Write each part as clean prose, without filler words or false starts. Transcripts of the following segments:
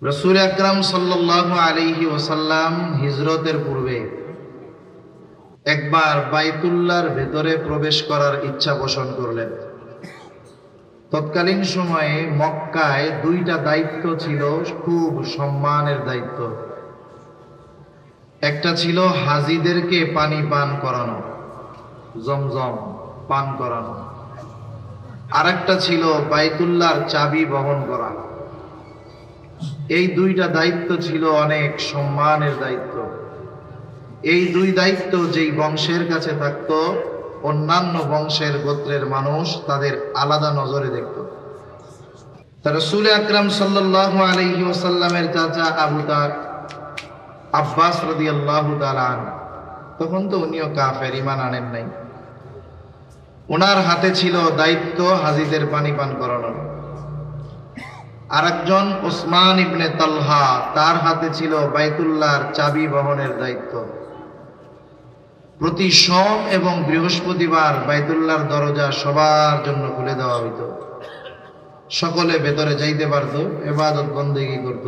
রাসূল আকরাম সাল্লাল্লাহু আলাইহি ওয়াসাল্লাম হিজরতের পূর্বে একবার বাইতুল্লাহর ভেতরে প্রবেশ করার ইচ্ছা পোষণ করলেন। তৎকালীন সময়ে মক্কায় দুইটা দায়িত্ব ছিল, খুব সম্মানের দায়িত্ব। একটা ছিল হাজীদেরকে পানি পান করানো, জমজম পান করানো, আরেকটা ছিল বাইতুল্লাহর চাবি বহন করা। এই দুইটা দায়িত্ব ছিল অনেক সম্মানের দায়িত্ব। এই দুই দায়িত্ব যেই বংশের কাছে থাকতো, অন্যান্য বংশের গোত্রের মানুষ তাদের আলাদা নজরে দেখত। রাসূল আকরাম সাল্লাল্লাহু আলাইহি ওয়াসাল্লামের চাচা আবু আব্বাস রাদিয়াল্লাহু তাআলা আনহু, তখন তো উনিও কাফের, ঈমান আনেন নাই। ওনার হাতে ছিল দায়িত্ব হাজীদের পানি পান করানোর। আরেকজন ওসমান ইবনে তালহা, তার হাতে ছিল বাইতুল্লাহর চাবি বহনের দায়িত্ব। প্রতি সোম এবং বৃহস্পতিবার বাইতুল্লাহর দরজা সবার জন্য খুলে দেওয়া হইত। সকলে ভেতরে যাইতে পারত, ইবাদত বন্দেগী করত।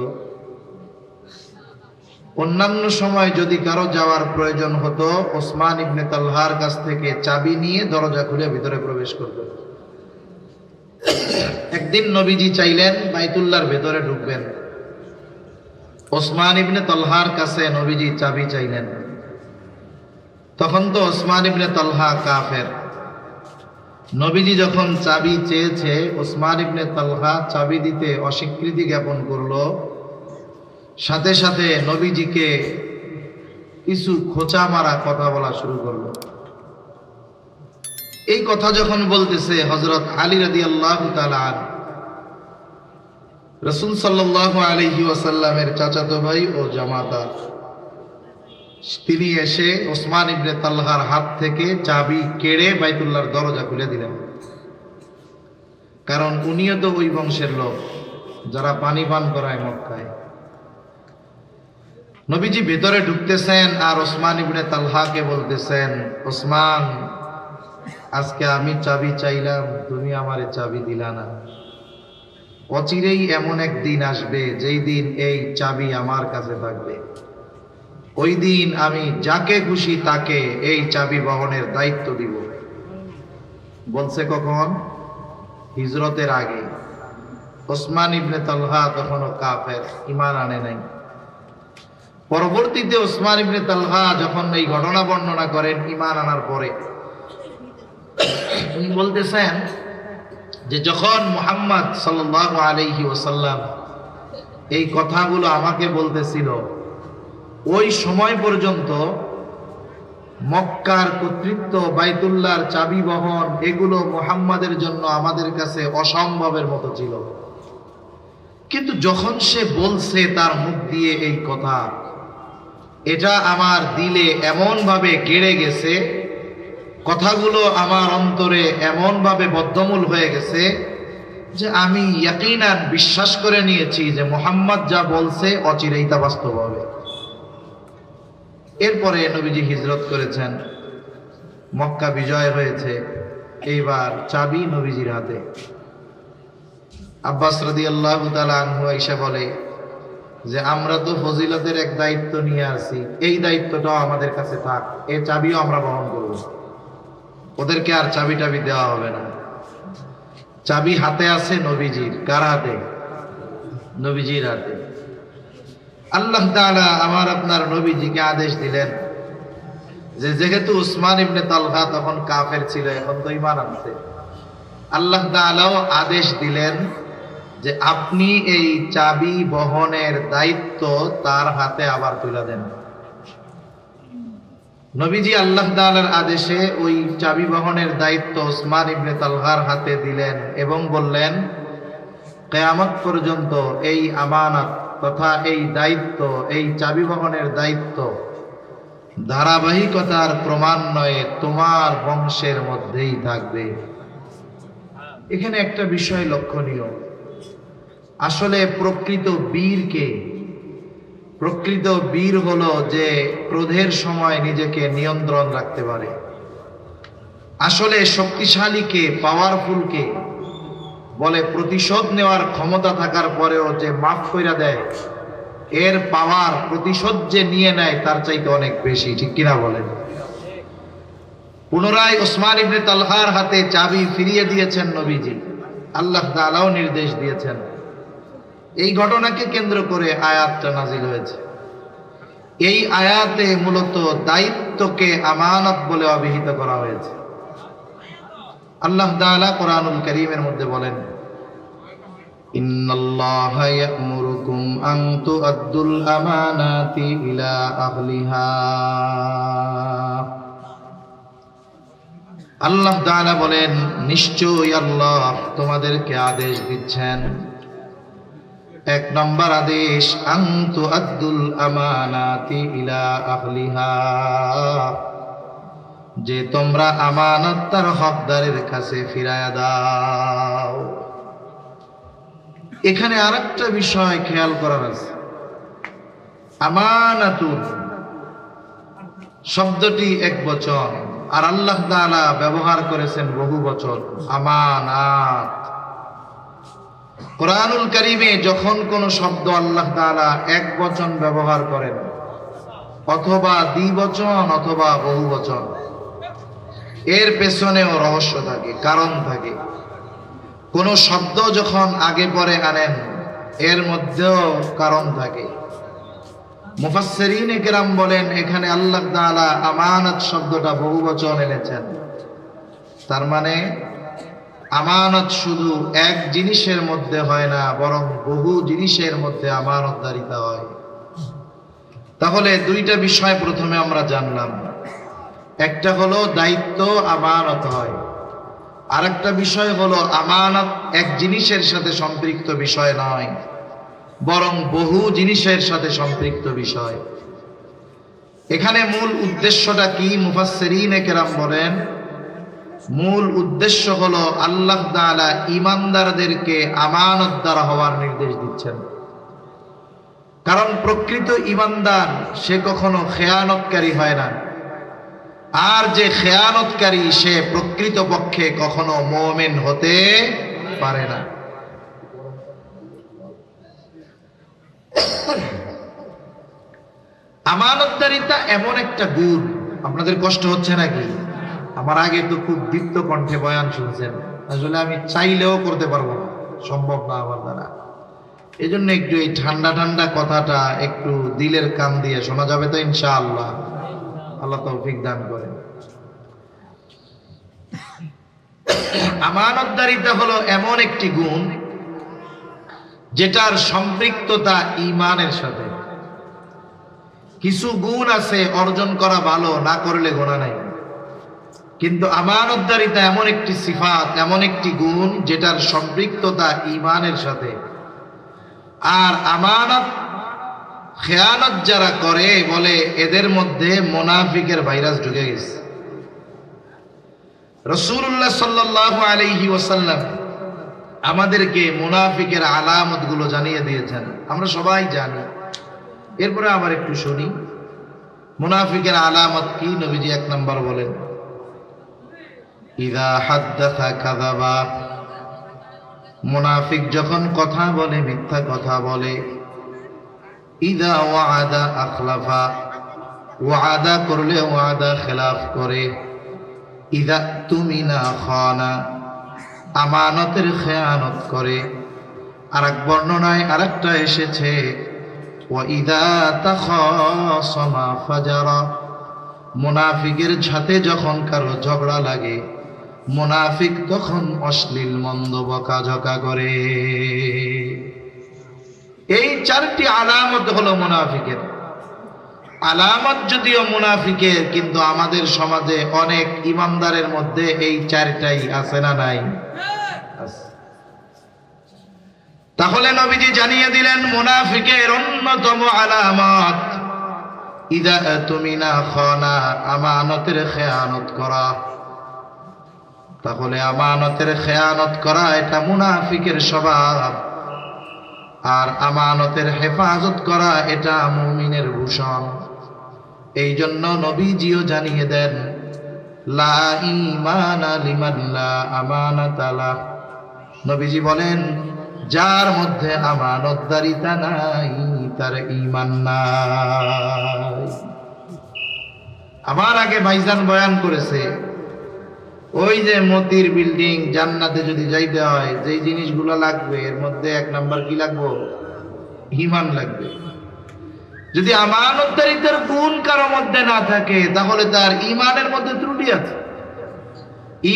অন্যান্য সময় যদি কারো যাওয়ার প্রয়োজন হতো, ওসমান ইবনে তালহার কাছ থেকে চাবি নিয়ে দরজা খুলে ভিতরে প্রবেশ করত। একদিন নবীজি চাইলেন বাইতুল্লাহর ভেতরে ঢুকবেন। ওসমান ইবনে তালহার কাছে নবীজি চাবি চাইলেন। তখন তো ওসমান ইবনে তালহা কাফের। নবীজি যখন চাবি চেয়েছে, ওসমান ইবনে তালহা চাবি দিতে অস্বীকৃতি জ্ঞাপন করলো। সাথে সাথে নবীজিকে কিছু খোঁচা মারা কথা বলা শুরু করলো। এই কথা যখন বলতেছে, হযরত আলী রাদিয়াল্লাহু তাআলা আনহু, রাসূল সাল্লাল্লাহু আলাইহি ওয়াসাল্লামের চাচাতো ভাই ও জামাতা, তিনি এসে ওসমান ইবনে তালহার হাত থেকে চাবি কেড়ে বাইতুল্লাহর দরজা খুলে দিলেন। কারণ উনিও তো ওই বংশের লোক যারা পানি পান করায় মক্কায়। নবীজি ভেতরে ঢুকতেছেন আর ওসমান ইবনে তালহাকে বলতেছেন, ওসমান, আজকে আমি চাবি চাইলাম, তুমি আমারে চাবি দিলা না। অচিরেই এমন এক দিন আসবে যেই দিন এই চাবি আমার কাছে থাকবে। ওই দিন আমি যাকে খুশি তাকে এই চাবি বহনের দায়িত্ব দিব। বলছে কখন? হিজরতের আগে। ওসমান ইবনে তালহা তখনও কাফের, ঈমান আনে নাই। পরবর্তীতে ওসমান ইবনে তালহা যখন এই ঘটনা বর্ণনা করেন ঈমান আনার পরে, উনি বলতেছেন যে যখন মুহাম্মদ সাল্লাল্লাহু আলাইহি ওয়াসাল্লাম এই কথাগুলো আমাকে বলতেছিল, ওই সময় পর্যন্ত মক্কার কর্তৃত্ব, বাইতুল্লাহর চাবি বহন, এগুলো মুহাম্মাদের জন্য আমাদের কাছে অসম্ভবের মতো ছিল। কিন্তু যখন সে বলছে তার মুখ দিয়ে এই কথা, এটা আমার দিলে এমন ভাবে গেড়ে গেছে, কথাগুলো আমার অন্তরে এমন ভাবে বদ্ধমূল হয়ে গেছে যে আমি ইয়াকিনান বিশ্বাস করে নিয়েছি যে মুহাম্মদ যা বলছে অচিরেই তা বাস্তব হবে। এরপরে নবীজি হিজরত করেছেন, মক্কা বিজয় হয়েছে। এইবার চাবি নবীজির হাতে। আব্বাস রাদিয়াল্লাহু তাআলা আনহু আয়েশা বলে যে আমরা তো ফজিলতের এক দায়িত্ব নিয়ে আসি, এই দায়িত্বটাও আমাদের কাছে থাক, এই চাবিও আমরা বহন করব। ওদেরকে আর চাবি টাবি দেওয়া হবে না। চাবি হাতে আছে নবীজির। কার হাতে? নবীজির হাতে। আল্লাহ তাআলা আমার আপনার নবীজিকে আদেশ দিলেন যে যেহেতু উসমান ইবনে তালহা তখন কাফের ছিল, এখন তো ঈমান আনছে, আল্লাহ তাআলাও আদেশ দিলেন যে আপনি এই চাবি বহনের দায়িত্ব তার হাতে আবার তুলে দেন। নবীজি আল্লাহ তাআলার আদেশে ওই চাবি বহনের দায়িত্ব উসমান ইবনে তালহার হাতে দিলেন এবং বললেন, কিয়ামত পর্যন্ত এই আমানত তথা এই দায়িত্ব, এই চাবি বহনের দায়িত্ব ধারাবাহিকতার ক্রমান্বয়ে তোমার বংশের মধ্যেই থাকবে। এখানে একটা বিষয় লক্ষণীয়, আসলে প্রকৃত বীর কে? প্রকৃত বীর হলো যে ক্রোধের সময় নিজেকে নিয়ন্ত্রণ রাখতে পারে। আসলে শক্তিশালী কে, পাওয়ারফুল কে? বলে প্রতিশোধ নেওয়ার ক্ষমতা থাকার পরেও যে মাফ কইরা দেয়, এর পাওয়ার, প্রতিশোধ যে নিয়ে নেয় তার চাইতে অনেক বেশি, ঠিক কিনা বলেন? পুনরায় ওসমান ইবনে তালহার হাতে চাবি ফিরিয়ে দিয়েছেন নবীজি, আল্লাহ তাআলাও নির্দেশ দিয়েছেন। এই ঘটনাকে কেন্দ্র করে আয়াতটা নাজিল হয়েছে। এই আয়াতে মূলত দায়িত্বকে আমানত বলে অভিহিত করা হয়েছে। আল্লাহ তাআলা কোরআনুল কারীমের মধ্যে বলেন, ইন্নাল্লাহা ইয়া'মুরুকুম আন তু'আদ্দুল আমানাতি ইলা আহলিহা। আল্লাহ তাআলা বলেন, নিশ্চয়ই আল্লাহ তোমাদেরকে আদেশ দিচ্ছেন, এক নম্বর আদেশ, আন তু'আদ্দুল আমানাতি ইলা আহলিহা, যে তোমরা আমানত তার হকদারের কাছে ফিরায়া দাও। এখানে আরেকটা বিষয় খেয়াল করার আছে। আমানাতুন শব্দটি এক বচন, আর আল্লাহ তাআলা ব্যবহার করেছেন বহু বচন, আমানাত। কোরআনুল কারীমে যখন কোন শব্দ আল্লাহ তাআলা এক বচন ব্যবহার করেন, অথবা দ্বিবচন অথবা বহু বচন, এর পেছনেও রহস্য থাকে, কারণ থাকে। কোন শব্দ যখন আগে পরে আনেন, এর মধ্যেও কারণ থাকে। মুফাসসিরিনে কেরাম বলেন, এখানে আল্লাহ তাআলা আমানত শব্দটা বহুবচন এনেছেন, তার মানে আমানত শুধু এক জিনিসের মধ্যে হয় না, বরং বহু জিনিসের মধ্যে আমানতদারিতা হয়। তাহলে দুইটা বিষয় প্রথমে আমরা জানলাম, একটা হলো দায়িত্ব আমানত হয়, আরেকটা বিষয় হলো আমানত এক জিনিসের সাথে সম্পৃক্ত বিষয় নয়, বরং বহু জিনিসের সাথে সম্পৃক্ত বিষয়। এখানে মূল উদ্দেশ্যটা কি? মুফাসসিরিনে কেরাম বলেন, মূল উদ্দেশ্য হলো আল্লাহ তাআলা ঈমানদারদেরকে আমানতদার হওয়ার নির্দেশ দিচ্ছেন। কারণ প্রকৃত ঈমানদার সে কখনো খেয়ানতকারী হয় না, আর যে খেয়ানতকারী সে প্রকৃতপক্ষে কখনো মুমিন হতে পারে না। আমানতদারিতা এমন একটা গুণ, আপনাদের কষ্ট হচ্ছে নাকি? আমার আগে তো খুব দীপ্ত কণ্ঠে বয়ান শুনছেন, আসলে আমি চাইলেও করতে পারবো না, সম্ভব না আমার দ্বারা। এই জন্য একটু এই ঠান্ডা ঠান্ডা কথাটা একটু দিলের কান দিয়ে শোনা যাবে তো ইনশাআল্লাহ? আল্লাহ তৌফিক দান করেন। আমানতদারিতা হলো এমন একটি গুণ যেটার সম্পৃক্ততা ঈমানের সাথে। কিছু গুণ আছে অর্জন করা ভালো, না করলে গোনা নাই, কিন্তু আমানতদারিতা এমন একটি সিফাত, এমন একটি গুণ যেটার সম্পৃক্ততা ঈমানের সাথে। আর আমানত খেয়ানত যারা করে, বলে এদের মধ্যে মুনাফিকের ভাইরাস ঢুকে গেছে। রাসূলুল্লাহ সাল্লাল্লাহু আলাইহি ওয়াসাল্লাম আমাদেরকে মুনাফিকের আলামত গুলো জানিয়ে দিয়েছেন, আমরা সবাই জানি। এরপরে আবার একটু শুনি মুনাফিকের আলামত কি। নবীজি এক নাম্বার বলেন, ইযা হাদ্দাসা কাযাবা, মুনাফিক যখন কথা বলে মিথ্যা কথা বলে। ইযা ওয়াআদা আখলাফা, ওয়াদা করলে ওয়াদা খেলাফ করে। ইযা তুমিনা খানা, আমানতের খেয়ানত করে। আরেক বর্ণনায় আরেকটা এসেছে, ওয়া ইযা তাখাসামা ফাজারা, মুনাফিকের সাথে যখন কারো ঝগড়া লাগে, মুনাফিক তখন অশ্লীল মন্দ বকাঝকা করে। এই চারটি আলামত হলো মুনাফিকের আলামত। যদিও মুনাফিকের, কিন্তু আমাদের সমাজে অনেক ইমানদারের মধ্যে এই চারটাই আছে না নাই? তাহলে নবীজি জানিয়ে দিলেন মুনাফিকের অন্যতম আলামত ইযা তুমিনা খানা, আমানতের খেয়ানত করা। তাহলে আমানতের খেয়ানত করা এটা মুনাফিকের স্বভাব, আর আমানতের হেফাজত করা এটা মুমিনের ভূষণ। এই জন্য নবীজিও জানিয়ে দেন, লা ঈমানা লিমান লা আমানাতা লাহ, নবীজি বলেন, যার মধ্যে আমানতদারিতা নাই তার ঈমান নাই। আমার আগে ভাইজান বয়ান করেছে, ওই যে মতির বিল্ডিং জান্নাতে যদি যাইতে হয় যেই জিনিসগুলো লাগবে এর মধ্যে এক নাম্বার কি লাগবে? ঈমান লাগবে। যদি আমানতদারিতার গুণ কারো মধ্যে না থাকে তাহলে তার ঈমানের মধ্যে ত্রুটি আছে।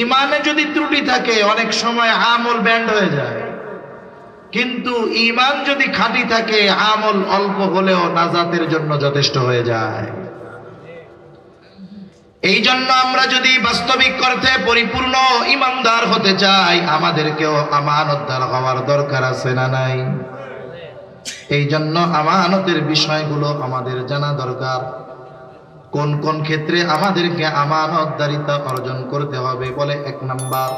ঈমানে যদি ত্রুটি থাকে অনেক সময় আমল ব্যান্ড হয়ে যায়, কিন্তু ঈমান যদি খাঁটি থাকে আমল অল্প হলেও নাজাতের জন্য যথেষ্ট হয়ে যায়। এই জন্য আমরা যদি বাস্তবিক অর্থে পরিপূর্ণ ঈমানদার হতে চাই আমাদেরকেও আমানতদার হওয়ার দরকার আছে না নাই? এই জন্য আমানতের বিষয়গুলো আমাদের জানা দরকার। কোন কোন ক্ষেত্রে আমাদেরকে আমানতদারিতা অর্জন করতে হবে? বলে, এক নাম্বার,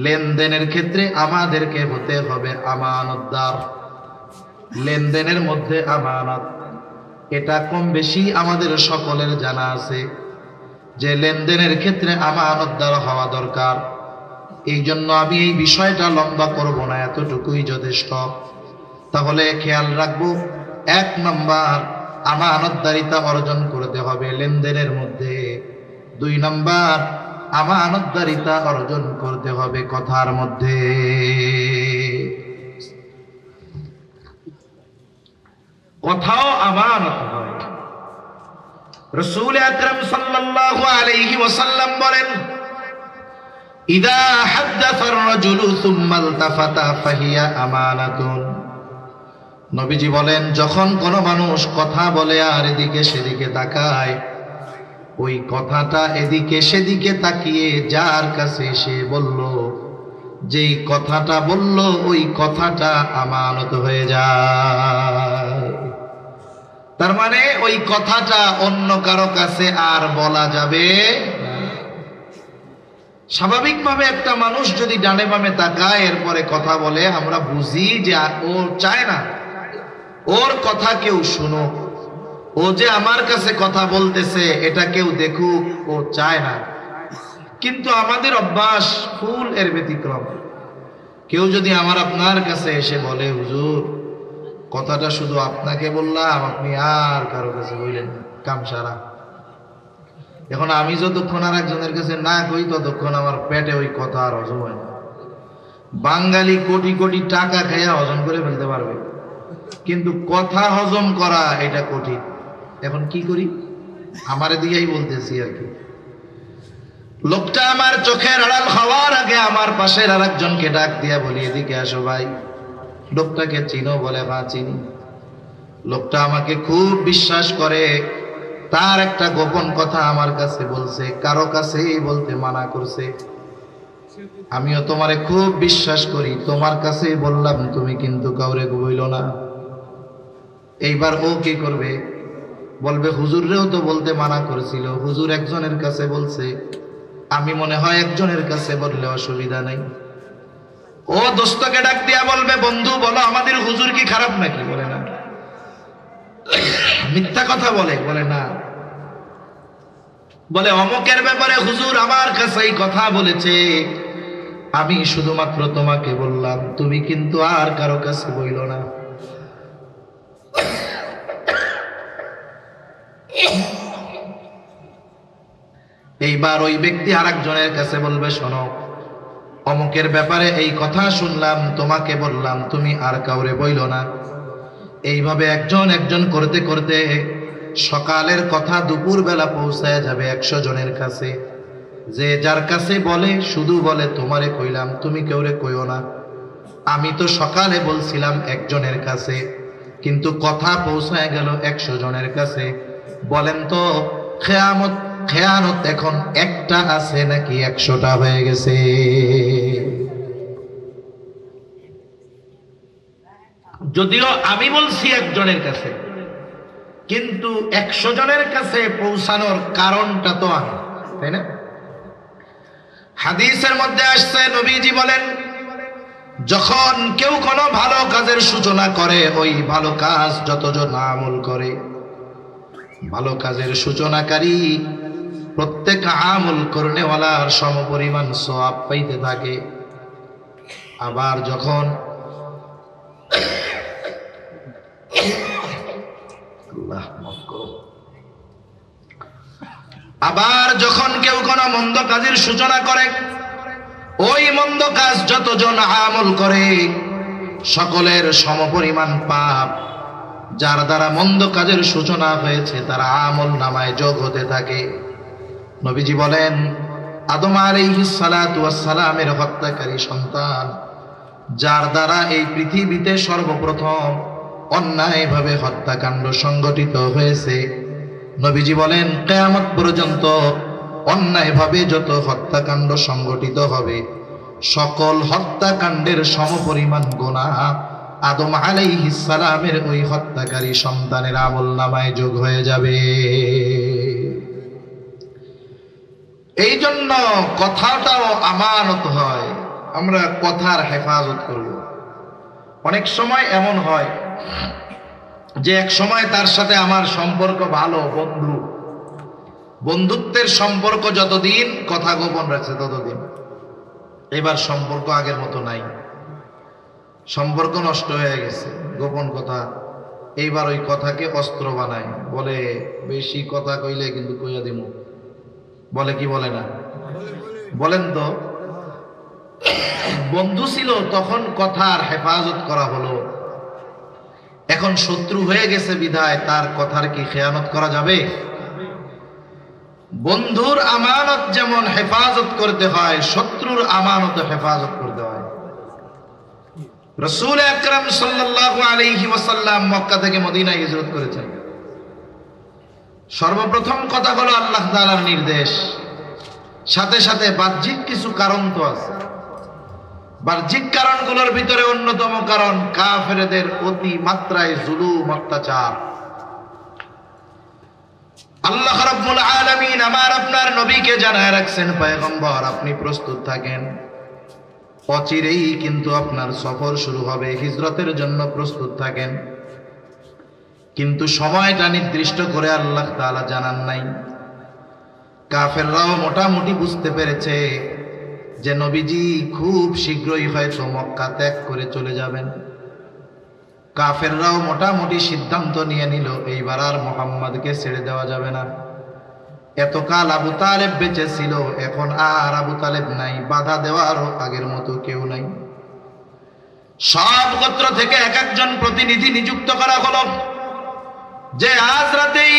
লেনদেনের ক্ষেত্রে আমাদেরকে হতে হবে আমানতদার। লেনদেনের মধ্যে আমানত, এটা কম বেশি আমাদের সকলের জানা আছে যে লেনদেনের ক্ষেত্রে আমানতদার হওয়া দরকার। এই জন্য আমি এই বিষয়টা লম্বা করব না, এতটুকুই যথেষ্ট। তাহলে খেয়াল রাখবো, এক নাম্বার আমানতদারিতা অর্জন করতে হবে লেনদেনের মধ্যে। দুই নাম্বার আমানতদারিতা অর্জন করতে হবে কথার মধ্যে। কথাও আমানত হয়। রাসূল আকরাম সাল্লাল্লাহু আলাইহি ওয়াসাল্লাম বলেন, ইযা হাদাসা আর-রাজুলু সুম্মা ইলতাফাতা ফাহিয়া আমানাতুন। নবীজি বলেন, যখন কোনো মানুষ কথা বলে আর এদিকে সেদিকে তাকায়, ওই কথাটা এদিকে সেদিকে তাকিয়ে যার কাছে সে বলল, যেই কথাটা বলল ওই কথাটা আমানত হয়ে যায়। তার মানে ওই কথাটা অন্য কারো কাছে আর বলা যাবে না। স্বাভাবিকভাবে একটা মানুষ যদি ডানে বামে তাকায় এরপরে কথা বলে, আমরা বুঝি যে ও চায় না ওর কথা কেউ শুনুক, ও যে আমার কাছে কথা বলতেছে এটা কেউ দেখুক, ও চায় না। কিন্তু আমাদের অভ্যাস ফুল এর ব্যতিক্রম। কেউ যদি আমার আপনার কাছে এসে বলে, হুজুর কথাটা শুধু আপনাকে বললাম, আপনি আর কারো কাছে বললেন না, কাম সারা। এখন আমি যতক্ষণ আর একজনের কাছে না কই ততক্ষণ আমার পেটে ওই কথা আর হজম হয় না। বাঙালি কোটি কোটি টাকা খাইয়া হজম করে ফেলতে পারবে, কিন্তু কথা হজম করা এটা কঠিন। এখন কি করি? আমারে দিয়েই বলতেছি আর কি। লোকটা আমার চোখের আড়াল হওয়ার আগে আমার পাশের আর একজনকে ডাক দিয়া বলি, এদিকে আসো ভাই। লোকটাকে চিনো? বলে, হ্যাঁ চিনি। লোকটা আমাকে খুব বিশ্বাস করে, তার একটা গোপন কথা আমার কাছে বলছে, কারো কাছেই বলতে মানা করছে। আমিও তোমারে খুব বিশ্বাস করি, তোমার কাছেই বললাম, তুমি কিন্তু কাউরে বইলো না। এইবার ও কি করবে? বলবে, হুজুররেও তো বলতে মানা করেছিল, হুজুর একজনের কাছে বলছে, আমি মনে হয় একজনের কাছে বললে অসুবিধা নেই। ও দোস্তকে ডাক দিয়া বলবে, বন্ধু বলো আমাদের হুজুর কি খারাপ নাকি? বলে না। মিথ্যা কথা বলে? বলে না। বলে, অমুকের ব্যাপারে হুজুর আমার কাছে এই কথা বলেছে, আমি শুধুমাত্র তোমাকে বললাম, তুমি কিন্তু আর কারো কাছে বইল না। এইবার ওই ব্যক্তি আরেকজনের কাছে বলবে, শোনো অমুকের ব্যাপারে এই কথা শুনলাম, তোমাকে বললাম, তুমি আর কাউরে বইল না। এইভাবে একজন একজন করতে করতে সকালের কথা দুপুর বেলা পৌঁছায় যাবে 100 জনের কাছে। যে যার কাছে বলে শুধু বলে, তোমারে কইলাম, তুমি কেউরে কইও না। আমি তো সকালে বলছিলাম একজনের কাছে, কিন্তু কথা পৌঁছায় গেল 100 জনের কাছে। বলেন তো খেয়ানত এখন একটা আছে নাকি 100টা হয়ে গেছে? যদিও আমি বলছি একজনের কাছে, কিন্তু 100 জনের কাছে পৌঁছানোর কারণটা তো আমি, তাই না? হাদিসের মধ্যে আসছে, নবীজি বলেন, যখন কেউ কোনো ভালো কাজের সূচনা করে, ওই ভালো কাজ যতজন আমল করে, ভালো কাজের সূচনাকারী প্রত্যেক আমল করনেওয়ালার সমপরিমাণ সওয়াব পাইতে থাকে। আবার যখন আল্লাহ মাফ করো, আবার যখন কেউ কোনো মন্দ কাজের সূচনা করে, ওই মন্দ কাজ যতজন আমল করে সকলের সমপরিমাণ পাপ যার দ্বারা মন্দ কাজের সূচনা হয়েছে তার আমল নামায় যোগ হতে থাকে। নবীজি বলেন, আদম আলাইহিস সালাতু ওয়াস সালামের হত্যাকারী সন্তান, যার দ্বারা এই পৃথিবীতে সর্বপ্রথম অন্যায়ভাবে হত্যাকাণ্ড সংগঠিত হয়েছে, নবীজি বলেন কিয়ামত পর্যন্ত অন্যায়ভাবে যত হত্যাকাণ্ড সংগঠিত হবে সকল হত্যাকাণ্ডের সমপরিমাণ গুনাহ আদম আলাইহিস সালামের ওই হত্যাকারী সন্তানের আমলনামায় যোগ হয়ে যাবে। এই জন্য কথাটাও আমানত হয়, আমরা কথার হেফাজত করব। অনেক সময় এমন হয় যে এক সময় তার সাথে আমার সম্পর্ক ভালো, বন্ধুত্বের সম্পর্ক যতদিন, কথা গোপন রাখছে ততদিন। এবার সম্পর্ক আগের মতো নাই, সম্পর্ক নষ্ট হয়ে গেছে, গোপন কথা। এইবার ওই কথাকে অস্ত্র বানায়, বলে বেশি কথা কইলে কিন্তু কইয়া দিমু, বলে কি বলে না? বলেন তো। বন্ধু ছিল তখন কথার হেফাজত করা হলো, এখন শত্রু হয়ে গেছে বিধায় তার কথার কি খেয়ানত করা যাবে? বন্ধুর আমানত যেমন হেফাজত করতে হয়, শত্রুর আমানত হেফাজত করতে হয়। রাসূল আকরাম সাল্লাল্লাহু আলাইহি ওয়াসাল্লাম মক্কা থেকে মদিনায় হিজরত করেছেন। সর্বপ্রথম কথা হলো আল্লাহ তাআলার নির্দেশ, সাথে সাথে বাহ্যিক কিছু কারণ তো আছে। বাহ্যিক কারণগুলোর ভিতরে অন্যতম কারণ কাফেরদের অতি মাত্রায় জুলুম, অত্যাচার। আল্লাহ রাব্বুল আলামিন আমার আপনার নবীকে জানায় রাখছেন, পয়গম্বর আপনি প্রস্তুত থাকেন, অচিরেই কিন্তু আপনার সফর শুরু হবে, হিজরতের জন্য প্রস্তুত থাকেন। কিন্তু সময়টা নির্দিষ্ট করে আল্লাহ তাআলা জানান নাই। কাফেররাও মোটামুটি বুঝতে পেরেছে যে নবীজি খুব শীঘ্রই হয়তো মক্কা ত্যাগ করে চলে যাবেন। কাফেররাও মোটামুটি সিদ্ধান্ত নিয়ে নিল এইবার আর মুহাম্মদকে ছেড়ে দেওয়া যাবে না। এতকাল আবু তালেব বেঁচে ছিল, এখন আর আবু তালেব নাই, বাধা দেওয়ারও আগের মতো কেউ নাই। সব গোত্র থেকে এক একজন প্রতিনিধি নিযুক্ত করা হলো যে আজ রাতেই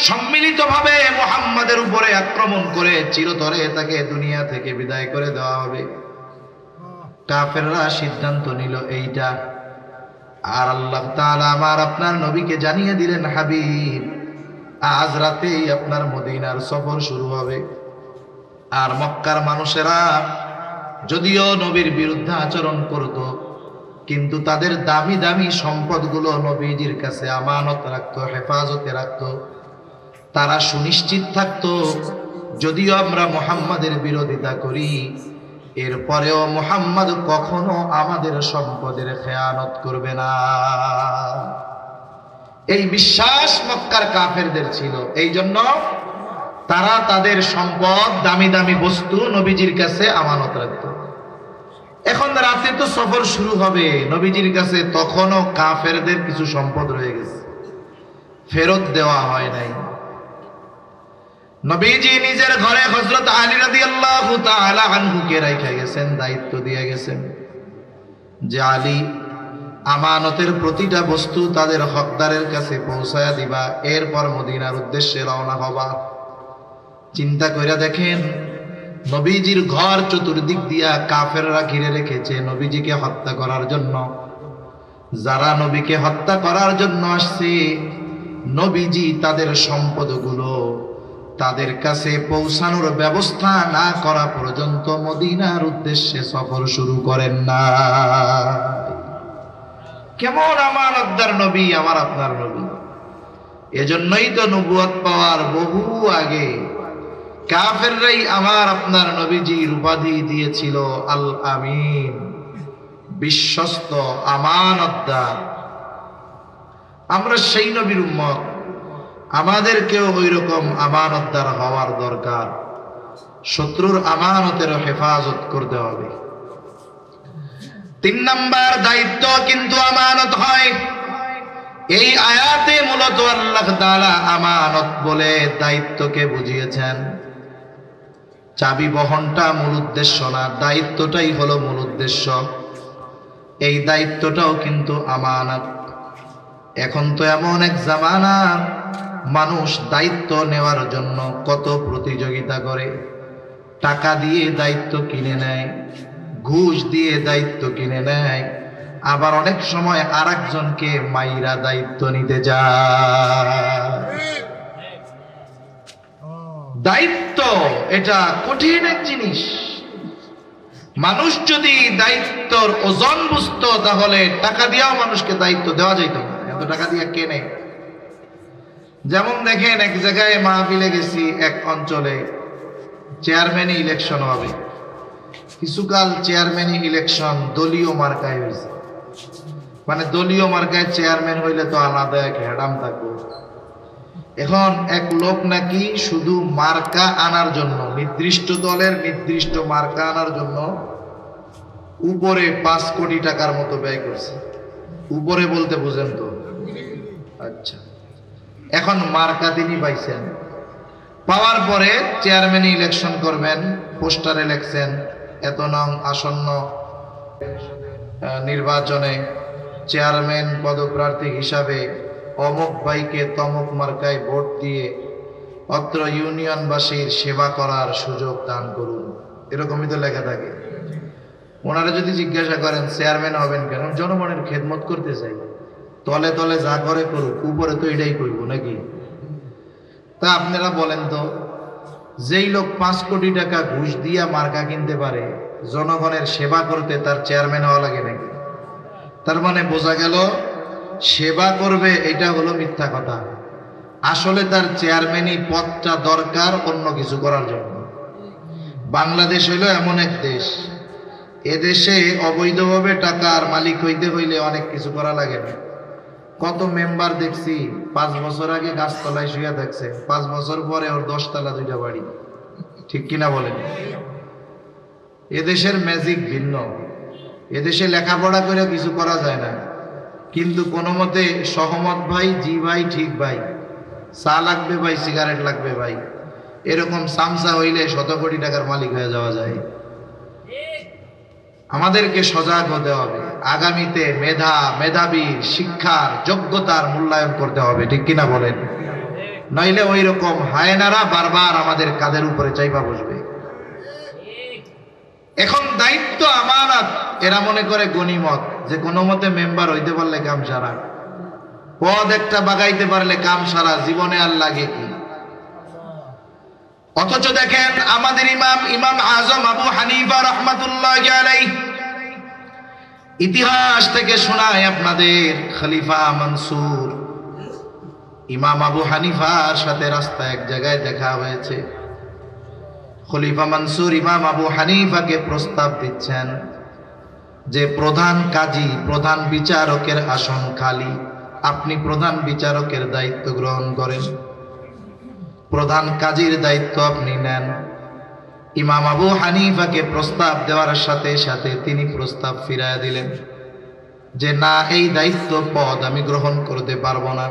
সম্মিলিতভাবে মুহাম্মাদের উপরে আক্রমণ করে চিরতরে তাকে দুনিয়া থেকে বিদায় করে দেওয়া হবে। কাফেররা সিদ্ধান্ত নিল এইটা। আর আল্লাহ তাআলা আমার আপনার নবীকে জানিয়ে দিলেন, হাবিব আজ রাতেই আপনার মদিনার সফর শুরু হবে। আর মক্কার মানুষেরা যদিও নবীর বিরুদ্ধে আচরণ করত, কিন্তু তাদের দামি দামি সম্পদগুলো নবীজির কাছে আমানত রাখত, হেফাজতে রাখত। তারা সুনিশ্চিত থাকত যদিও আমরা মুহাম্মাদের বিরোধিতা করি, এরপরেও মুহাম্মদ কখনো আমাদের সম্পদের খেয়ানত করবে না। এই বিশ্বাস মক্কার কাফেরদের ছিল। এই জন্য তারা তাদের সম্পদ, দামি দামি বস্তু নবীজির কাছে আমানত রাখত। এখন রাতে তো সফর শুরু হবে, নবীজির কাছে তখনও কাফেরদের কিছু সম্পদ রয়ে গেছে, ফেরত দেওয়া হয় নাই। নবীজি নিজের ঘরে হযরত আলী রাদিয়াল্লাহু তাআলা আনহুকে রেখে গেছেন, দায়িত্ব দিয়ে গেছেন যে আলী আমানতের প্রতিটা বস্তু তাদের হকদারের কাছে পৌঁছায়া দিবা, এরপর মদিনার উদ্দেশ্যে রওনা হবা। চিন্তা কইরা দেখেন, নবীজির ঘর চতুর্দিক দিয়া কাফেররা ঘিরে রেখেছে নবীজিকে হত্যা করার জন্য। যারা নবীকে হত্যা করার জন্য আসছে, নবীজি তাদের সম্পদগুলো তাদের কাছে পৌঁছানোর ব্যবস্থা না করা পর্যন্ত মদিনার উদ্দেশ্যে সফর শুরু করেন না। কেমন আমানতদার নবী আমার আপনার নবী! এজন্যই তো নবুয়ত পাওয়ার বহু আগে কাফেররাই আমার আপনার নবীজির উপাধি দিয়েছিল আল আমিন, বিশ্বস্ত, আমানতদার। আমরা সেই নবীর উম্মত, আমাদেরকেও ওই রকম আমানতদার হওয়ার দরকার। শত্রুর আমানতের হেফাজত করতে হবে। তিন নাম্বার দায়িত্ব কিন্তু আমানত হয়। এই আয়াতে মূলত আল্লাহ তাআলা আমানত বলে দায়িত্বকে বুঝিয়েছেন। চাবি বহনটা মূল উদ্দেশ্য না, দায়িত্বটাই হলো মূল উদ্দেশ্য। এই দায়িত্বটাও কিন্তু আমানত। এখন তো এমন এক জামানা, মানুষ দায়িত্ব নেওয়ার জন্য কত প্রতিযোগিতা করে। টাকা দিয়ে দায়িত্ব কিনে নেয়, ঘুষ দিয়ে দায়িত্ব কিনে নেয়, আবার অনেক সময় আরেকজনকে মাইরা দায়িত্ব নিতে যায়। দায়িত্ব এটা কঠিন এক জিনিস। মানুষ যদি দায়িত্বর ওজন বুঝতো তাহলে টাকা দিয়েও মানুষকে দায়িত্ব দেওয়া যেত না। এত টাকা দিয়ে কেনে। যেমন দেখেন, এক জায়গায় মাহফিলে গেছি, এক অঞ্চলে চেয়ারম্যান ইলেকশন হবে। কিছুকাল চেয়ারম্যান ইলেকশন দলীয় মার্কায় হয়েছে। মানে দলীয় মার্কায় চেয়ারম্যান হইলে তো আলাদা এক হ্যাডাম থাকবে। এখন এক লোক নাকি শুধু মার্কা আনার জন্য, নির্দিষ্ট দলের নির্দিষ্ট মার্কা আনার জন্য উপরে 5 কোটি টাকার মতো ব্যয় করছে। উপরে বলতে বুঝেন তো? আচ্ছা, এখন মার্কা তিনি পাইছেন, পাওয়ার পরে চেয়ারম্যান ইলেকশন করবেন, পোস্টারে লেখছেন এত নং আসন্ন নির্বাচনে চেয়ারম্যান পদপ্রার্থী হিসাবে অমুক ভাইকে তমুক মার্কায় ভোট দিয়ে অত্র ইউনিয়নবাসীর সেবা করার সুযোগ দান করুন। এরকমই তো লেখা থাকে। ওনারা যদি জিজ্ঞাসা করেন চেয়ারম্যান হবেন কেন? জনগণের খেদমত করতে চাই। তলে তলে যা করে করুক, উপরে তো এটাই করব নাকি? তা আপনারা বলেন তো, যেই লোক 5 কোটি টাকা ঘুষ দিয়া মার্কা কিনতে পারে, জনগণের সেবা করতে তার চেয়ারম্যান হওয়া লাগে নাকি? তার মানে বোঝা গেল সেবা করবে এটা হলো মিথ্যা কথা। আসলে তার চেয়ারম্যানই পদটা দরকার অন্য কিছু করার জন্য। বাংলাদেশ হইল এমন এক দেশ, এদেশে অবৈধভাবে টাকার মালিক হইতে হইলে অনেক কিছু করা লাগে না। কত মেম্বার দেখছি 5 বছর আগে গাছতলায় শুয়ে থাকছে, 5 বছর পরে ওর 10 তলা 2টা বাড়ি। ঠিক কিনা বলেন? এদেশের ম্যাজিক ভিন্ন। এদেশে লেখাপড়া করে কিছু করা যায় না, কিন্তু কোনো মতে সহমত ভাই, জি ভাই, ঠিক ভাই, চা লাগবে ভাই, সিগারেট লাগবে ভাই, এরকম সামসা হইলে 100 কোটি টাকার মালিক হয়ে যাওয়া যায়। আমাদেরকে সজাগ হতে হবে। আগামীতে মেধাবীর শিক্ষার যোগ্যতার মূল্যায়ন করতে হবে। ঠিক কিনা বলেন? নইলে ওই রকম হায়নারা বারবার আমাদের কাঁধের উপরে চাইবা বসবে। এখন দায়িত্ব আমানত, এরা মনে করে গনিমত, যে কোনো মতে মেম্বার হইতে পারলে কাম সারা, পদ একটা বাগাইতে পারলে কাম সারা, জীবনে আর লাগে কি? অথচ দেখেন আমাদের ইমাম আজম আবু হানিফা রাহমাতুল্লাহি আলাইহি ইতিহাস থেকে শোনায় আপনাদের, খলিফা মনসুর ইমাম আবু হানিফার সাথে রাস্তায় এক জায়গায় দেখা হয়েছে। খলিফা মনসুর ইমাম আবু হানিফাকে প্রস্তাব দিচ্ছেন যে প্রধান কাজী, প্রধান বিচারকের আসন খালি, আপনি প্রধান বিচারকের দায়িত্ব গ্রহণ করেন, প্রধান কাজীর দায়িত্ব আপনি নেন। ইমাম আবু হানিফাকে প্রস্তাব দেওয়ার সাথে সাথে তিনি প্রস্তাব ফিরাইয়া দিলেন যে না, এই দায়িত্ব পদ আমি গ্রহণ করতে পারবো না।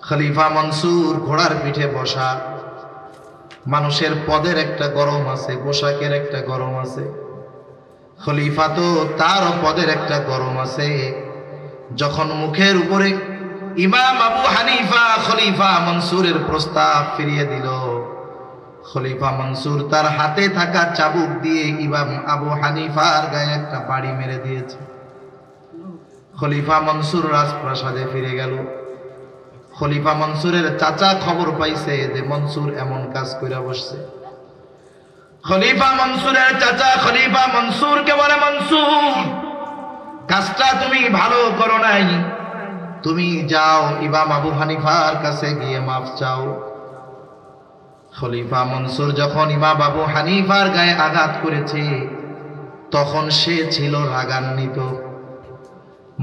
খলিফা মনসুর ঘোড়ার পিঠে বসা, মানুষের পদের একটা গরম আছে, পোশাকের একটা গরম আছে, খলিফা তো তারও পদের একটা গরম আছে। যখন মুখের উপরে ইমাম আবু হানিফা খলিফা মনসুরের প্রস্তাব ফিরিয়ে দিল, খলিফা মনসুর তার হাতে থাকা চাবুক দিয়ে ইমাম আবু হানিফার গায়ে একটা বাড়ি মেরে দিয়েছে। খলিফা মনসুর রাজপ্রাসাদে ফিরে গেল। খলিফা মনসুরের চাচা খবর পাইছে যে মনসুর এমন কাজ কইরা বসছে। খলিফা মনসুরের চাচা খলিফা মনসুরকে বলে, মনসুর, কাজটা তুমি ভালো করো নাই, তুমি যাও ইমাম আবু হানিফার কাছে গিয়ে মাফ চাও। খলিফা মনসুর যখন ইমাম আবু হানিফার গায়ে আঘাত করেছে, তখন সে ছিল রাগান্বিত।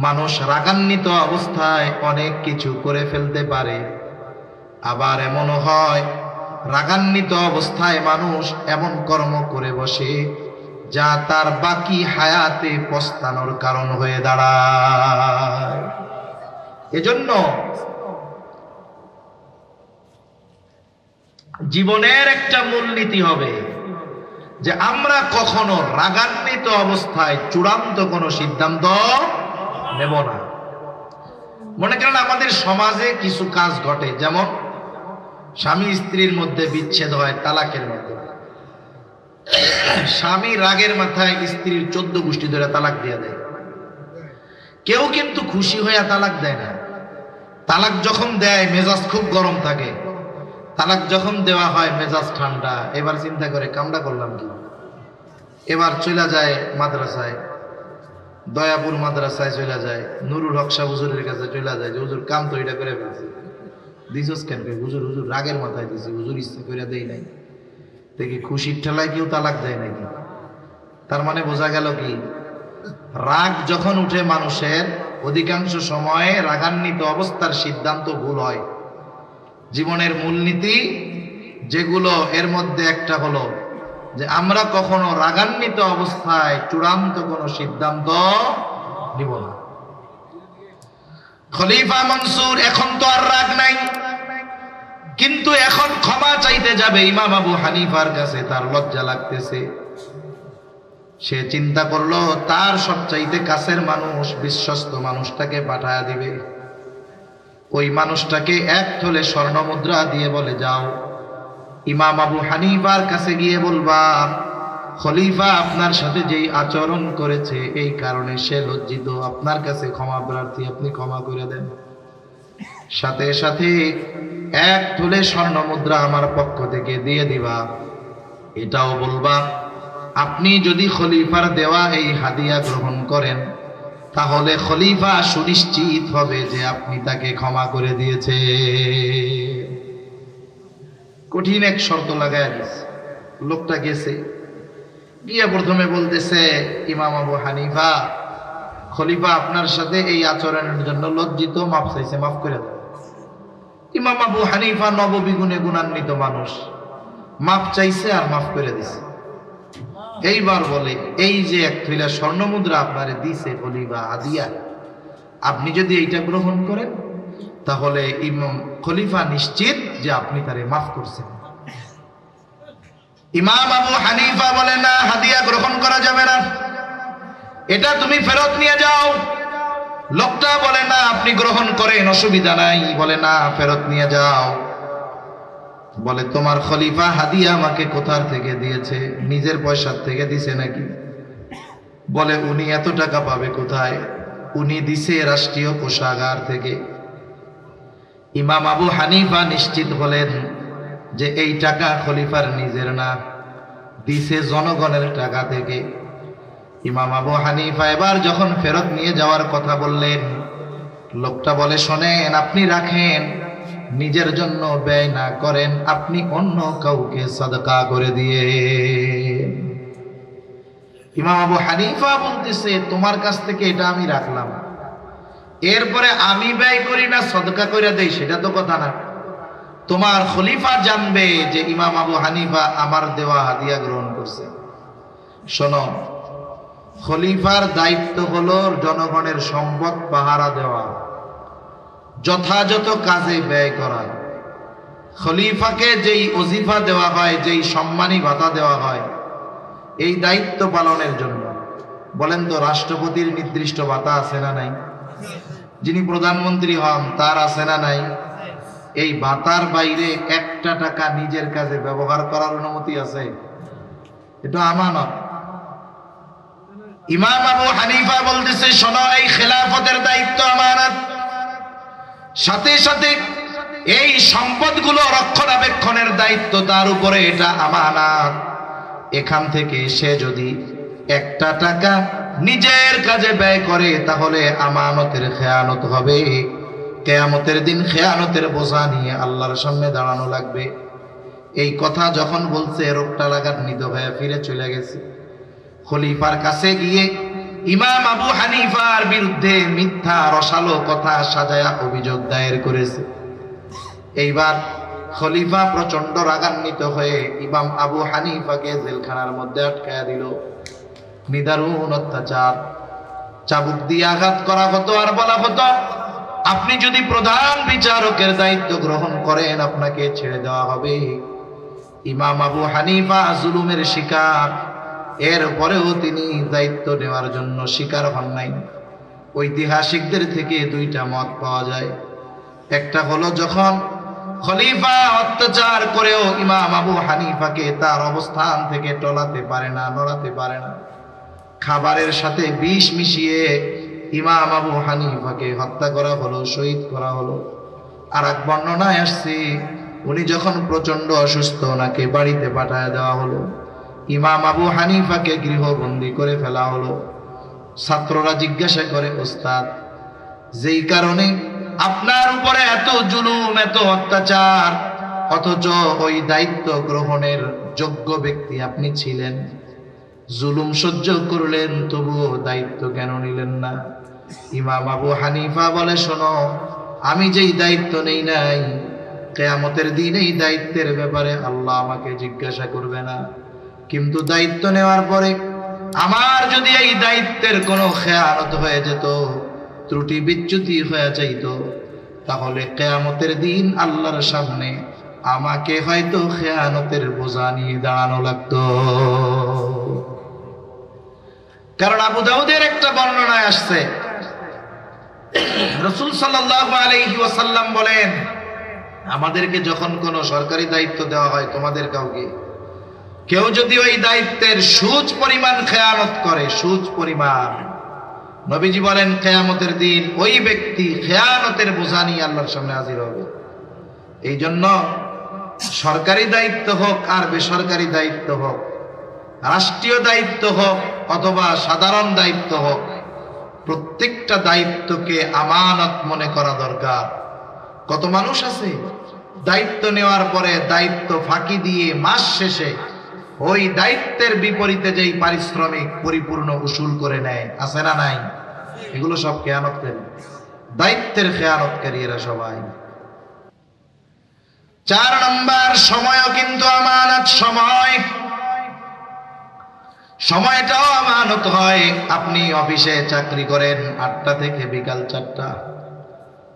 মানুষ রাগান্বিত অবস্থায় অনেক কিছু করে ফেলতে পারে, আবার এমনও হয় রাগান্বিত অবস্থায় মানুষ এমন কর্ম করে বসে যা তার বাকি হায়াতে পস্তানোর কারণ হয়ে দাঁড়ায়। এজন্য জীবনের একটা মূলনীতি হবে যে আমরা কখনো রাগান্বিত অবস্থায় চূড়ান্ত কোনো সিদ্ধান্ত নেব না। মনে করেন আমাদের সমাজে কিছু কাজ ঘটে, যেমন স্বামী স্ত্রীর মধ্যে বিচ্ছেদ হয় তালাকের মধ্যে। স্বামী রাগের মাথায় স্ত্রীর 14 গোষ্ঠী ধরে তালাক দিয়ে দেয়। কেউ কিন্তু খুশি হয়ে তালাক দেয় না। তালাক যখন দেয় মেজাজ খুব গরম থাকে, তালাক যখন দেওয়া হয় মেজাজ ঠান্ডা। এবার চিন্তা করে কামটা করলাম কি, এবার চলে যায় মাদ্রাসায়, দয়াপুর মাদ্রাসায় চলে যায়, নুরুল হক সাহেব হুজুরের কাছে চলে যায় যে হুজুর কাম তো এটা করে ফেলছে। দিছস কেন? হুজুর হুজুর রাগের মাথায় দিছি, হুজুর ইচ্ছা করে দেই নাই। দেখি খুশির ঠেলায় কেউ তালাক দেয় নাকি? তার মানে বোঝা গেল কি, রাগ যখন উঠে মানুষের, অধিকাংশ সময়ে রাগান্বিত অবস্থার সিদ্ধান্ত ভুল হয়। জীবনের মূলনীতি যেগুলো, এর মধ্যে একটা হলো যে আমরা কখনো রাগান্বিত অবস্থায় চূড়ান্ত কোনো সিদ্ধান্ত নিব না। খলিফা মনসুর এখন তো আর রাগ নাই, কিন্তু এখন ক্ষমা চাইতে যাবে ইমাম আবু হানিফার কাছে, তার লজ্জা লাগতেছে। সে চিন্তা করলো তার সবচাইতে কাছের মানুষ, বিশ্বস্ত মানুষটাকে পাঠায়া দিবে। ওই মানুষটাকে 1 থলে স্বর্ণ মুদ্রা দিয়ে বলে, যাও ইমাম আবু হানিফার কাছে গিয়ে বলবা খলিফা আপনার সাথে যেই আচরণ করেছে এই কারণে সে লজ্জিত, আপনার কাছে ক্ষমা প্রার্থী, আপনি ক্ষমা করে দেন। সাথে সাথে 1 থলে স্বর্ণ মুদ্রা আমার পক্ষ থেকে দিয়ে দিবা। এটাও বলবা আপনি যদি খলিফার দেওয়া এই হাদিয়া গ্রহণ করেন তাহলে খলিফা সুনিশ্চিত হবে যে আপনি তাকে ক্ষমা করে দিয়েছে। কঠিন এক শর্ত লাগায় দিয়েছে। লোকটা গেছে, গিয়ে প্রথমে বলতেছে, ইমাম আবু হানিফা, খলিফা আপনার সাথে এই আচরণের জন্য লজ্জিত, মাফ চাইছে, মাফ করে দেন। ইমাম আবু হানিফা নববিগুণে গুণান্বিত মানুষ, মাফ চাইছে আর মাফ করে দিছে। এইবার বলে, এই যে 1 থৈলা স্বর্ণ মুদ্রা আপনারে দিছে খলিফা হাদিয়া, আপনি যদি এইটা গ্রহণ করেন তাহলে ইমাম খলিফা নিশ্চিত যে আপনি তারে মাফ করছেন। ইমাম আবু হানিফা বলে, না, হাদিয়া গ্রহণ করা যাবে না, এটা তুমি ফেরত নিয়ে যাও। লোকটা বলে, না, আপনি গ্রহণ করেন, অসুবিধা নাই। বলে, না, ফেরত নিয়ে যাও। বলে, তোমার খলিফা হাদিয়া আমাকে কোথার থেকে দিয়েছে? নিজের পয়সার থেকে দিছে নাকি? বলে, উনি এত টাকা পাবে কোথায়? উনি দিছে রাষ্ট্রীয় কোষাগার থেকে। ইমাম আবু হানিফা নিশ্চিত হলেন যে এই টাকা খলিফার নিজের না, দিছে জনগণের টাকা থেকে। ইমাম আবু হানিফা এবার যখন ফেরত নিয়ে যাওয়ার কথা বললেন, লোকটা বলে, শোনেন, আপনি রাখেন, নিজের জন্য ব্যয় না করেন, আপনি অন্য কাউকে সাদকা করে দিয়ে। ইমাম আবু হানিফা বলতেছে, তোমার কাছ থেকে এটা আমি রাখলাম, এরপরে আমি ব্যয় করি না সদকা করে দেই, সেটা তো কথা না। তোমার খলিফা জানবে যে ইমাম আবু হানিফা আমার দেওয়া হাদিয়া গ্রহণ করছে। শোনো, খলিফার দায়িত্ব হলো জনগণের সম্পদ পাহারা দেওয়া, যথাযথ কাজে ব্যয় করা। খলিফাকে যেই ওজিফা দেওয়া হয়, যেই সম্মানী ভাতা দেওয়া হয়, এই দায়িত্ব পালনের জন্য। বলেন তো, রাষ্ট্রপতির নির্দিষ্ট ভাতা আছে না নাই? যিনি প্রধানমন্ত্রী হন তার আছে না নাই? এই ভাতার বাইরে 1টা টাকা নিজের কাজে ব্যবহার করার অনুমতি আছে? এটা আমানত। ইমাম আবু হানিফা বলতেছে, শোনো, এই খেলাফতের দায়িত্ব আমানত, সাথে সাথে এই সম্পদগুলো রক্ষণাবেক্ষণের দায়িত্ব তার উপরে, এটা আমানত। এখান থেকে সে যদি 1টা টাকা নিজের কাজে ব্যয় করে তাহলে আমানতের খেয়ানত হবে। কিয়ামতের দিন খেয়ানতের বোঝা নিয়ে আল্লাহর সামনে দাঁড়ানো লাগবে। এই কথা যখন বলছে, রোগটা লাগান্বিত হয়ে ফিরে চলে গেছে। খলিফার কাছে গিয়ে ইমাম আবু হানিফার বিরুদ্ধে মিথ্যা রসালো কথা সাজায়া অভিযোগ দায়ের করেছে। এইবার খলিফা প্রচন্ড রাগান্বিত হয়ে ইমাম আবু হানিফাকে জেলখানার মধ্যে আটকায়া দিল। নিদারুণ অত্যাচার। চাবুক দিয়ে আঘাত করা হতো আর বলা হতো, আপনি যদি প্রধান বিচারকের দায়িত্ব গ্রহণ করেন আপনাকে ছেড়ে দেওয়া হবে। ইমাম আবু হানিফা জুলুমের শিকার, এরপরেও তিনি দায়িত্ব নেওয়ার জন্য শিকার হন নাই। ঐতিহাসিকদের থেকে দুইটা মত পাওয়া যায়। একটা হলো যখন খলিফা অত্যাচার করেও ইমাম আবু হানিফাকে তার অবস্থান থেকে টলাতে পারে না, নড়াতে পারে না, খাবারের সাথে বিষ মিশিয়ে ইমাম আবু হানিফাকে হত্যা করা হলো, শহীদ করা হলো। আর এক বর্ণনায় আসছে উনি যখন প্রচন্ড অসুস্থ ওনাকে বাড়িতে পাঠায় দেওয়া হলো। ইমাম আবু হানিফাকে গৃহবন্দী করে ফেলা হলো। ছাত্ররা জিজ্ঞাসা করে, ওস্তাদ, যেই কারণে আপনার উপরে এত জুলুম, এত অত্যাচার, অথচ ওই দায়িত্ব গ্রহণের যোগ্য ব্যক্তি আপনি ছিলেন, জুলুম সহ্য করলেন, তবুও দায়িত্ব কেন নিলেন না? ইমাম আবু হানিফা বলে, শোনো, আমি যেই দায়িত্ব নেই নাই, কিয়ামতের দিন এই দায়িত্বের ব্যাপারে আল্লাহ আমাকে জিজ্ঞাসা করবে না। কিন্তু দায়িত্ব নেওয়ার পরে আমার যদি এই দায়িত্বের কোনো খেয়ানত হয়ে যেত, ত্রুটি বিচ্যুতি হয়ে যাইত, তাহলে কিয়ামতের দিন আল্লাহর সামনে আমাকে হয়তো খেয়ানতের বোঝা নিয়ে দাঁড়ানো লাগতো। কারণ আবু দাউদের একটা বর্ণনায় আসছে, রাসূল সাল্লাল্লাহু আলাইহি ওয়াসাল্লাম বলেন, আমাদেরকে যখন কোনো সরকারি দায়িত্ব দেওয়া হয়, তোমাদের কাউকে, কেউ যদি ওই দায়িত্বের সুচ পরিমাণ খেয়ানত করে, সুচ পরিমাণ, নবীজি বলেন কিয়ামতের দিন ওই ব্যক্তি খেয়ানতের বোঝা নিয়ে আল্লাহর সামনে হাজির হবে। এই জন্য সরকারি দায়িত্ব হোক আর বেসরকারি দায়িত্ব হোক, রাষ্ট্রীয় দায়িত্ব হোক অথবা সাধারণ দায়িত্ব হোক, প্রত্যেকটা দায়িত্বকে আমানত মনে করা দরকার। কত মানুষ আছে দায়িত্ব নেওয়ার পরে দায়িত্ব ফাঁকি দিয়ে মাস শেষে ওই দায়িত্বের বিপরীতে যেই পারিশ্রমিক পরিপূর্ণ উসুল করে নেয়, আছে না নাই? এগুলো সব খেয়ানতকারী, দায়িত্বের খেয়ানতকারী এরা সবাই। 4 নম্বর, সময়ও কিন্তু আমানত। সময়টাও আমানত হয়। আপনি অফিসে চাকরি করেন 8টা থেকে বিকাল 4টা,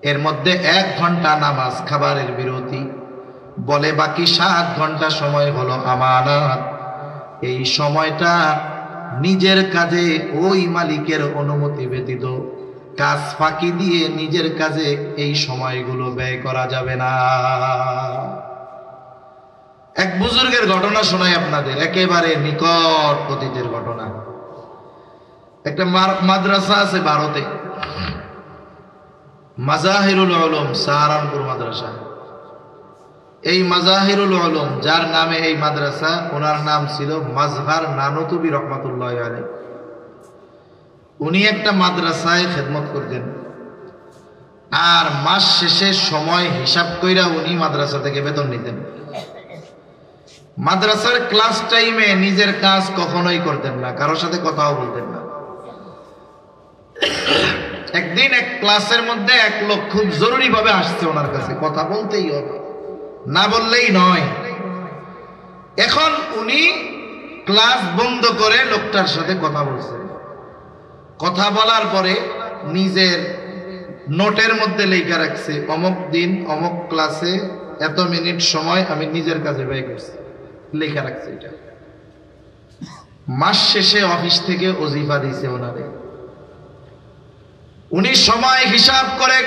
এর মধ্যে 1 ঘন্টা নামাজ খাবারের বিরতি, বলে বাকি 7 ঘন্টা সময় হলো আমানত। এই সময়টা নিজের কাজে ওই মালিকের অনুমতি ব্যতীত কাজ ফাঁকি দিয়ে নিজের কাজে এই সময়গুলো ব্যয় করা যাবে না। এক বুজুর্গের ঘটনা শোনাই আপনাদের, একেবারে নিকট অতীতের ঘটনা। একটা মাদ্রাসা আছে ভারতে, মাজাহিরুল উলুম, সাহারানপুর মাদ্রাসা। এই মাজাহিরুল উলুম, যার নামে এই মাদ্রাসা, ওনার নাম ছিল মাজহার নানুতুবি রহমাতুল্লাহ আলাইহি। উনি একটা মাদ্রাসায় খেদমত করতেন, আর মাস শেষে সময় হিসাব কইরা উনি মাদ্রাসা থেকে বেতন নিতেন। মাদ্রাসার ক্লাস টাইমে নিজের কাজ কখনোই করতেন না, কারোর সাথে কথাও বলতেন না। একদিন এক ক্লাসের মধ্যে এক লোক খুব জরুরি ভাবে আসছে ওনার কাছে, কথা বলতেই হবে, না বললেই নয়। এখন উনি ক্লাস বন্ধ করে লোকটার সাথে কথা বলছেন। কথা বলার পরে নিজের নোটের মধ্যে লেখা রাখছে, অমুক দিন অমুক ক্লাসে এত মিনিট সময় আমি নিজের কাজে ব্যয় করছি, লেখা রাখছে। এটা মাস শেষে অফিস থেকে ওজিফা দিয়েছে ওনারে। উনি সময় হিসাব করে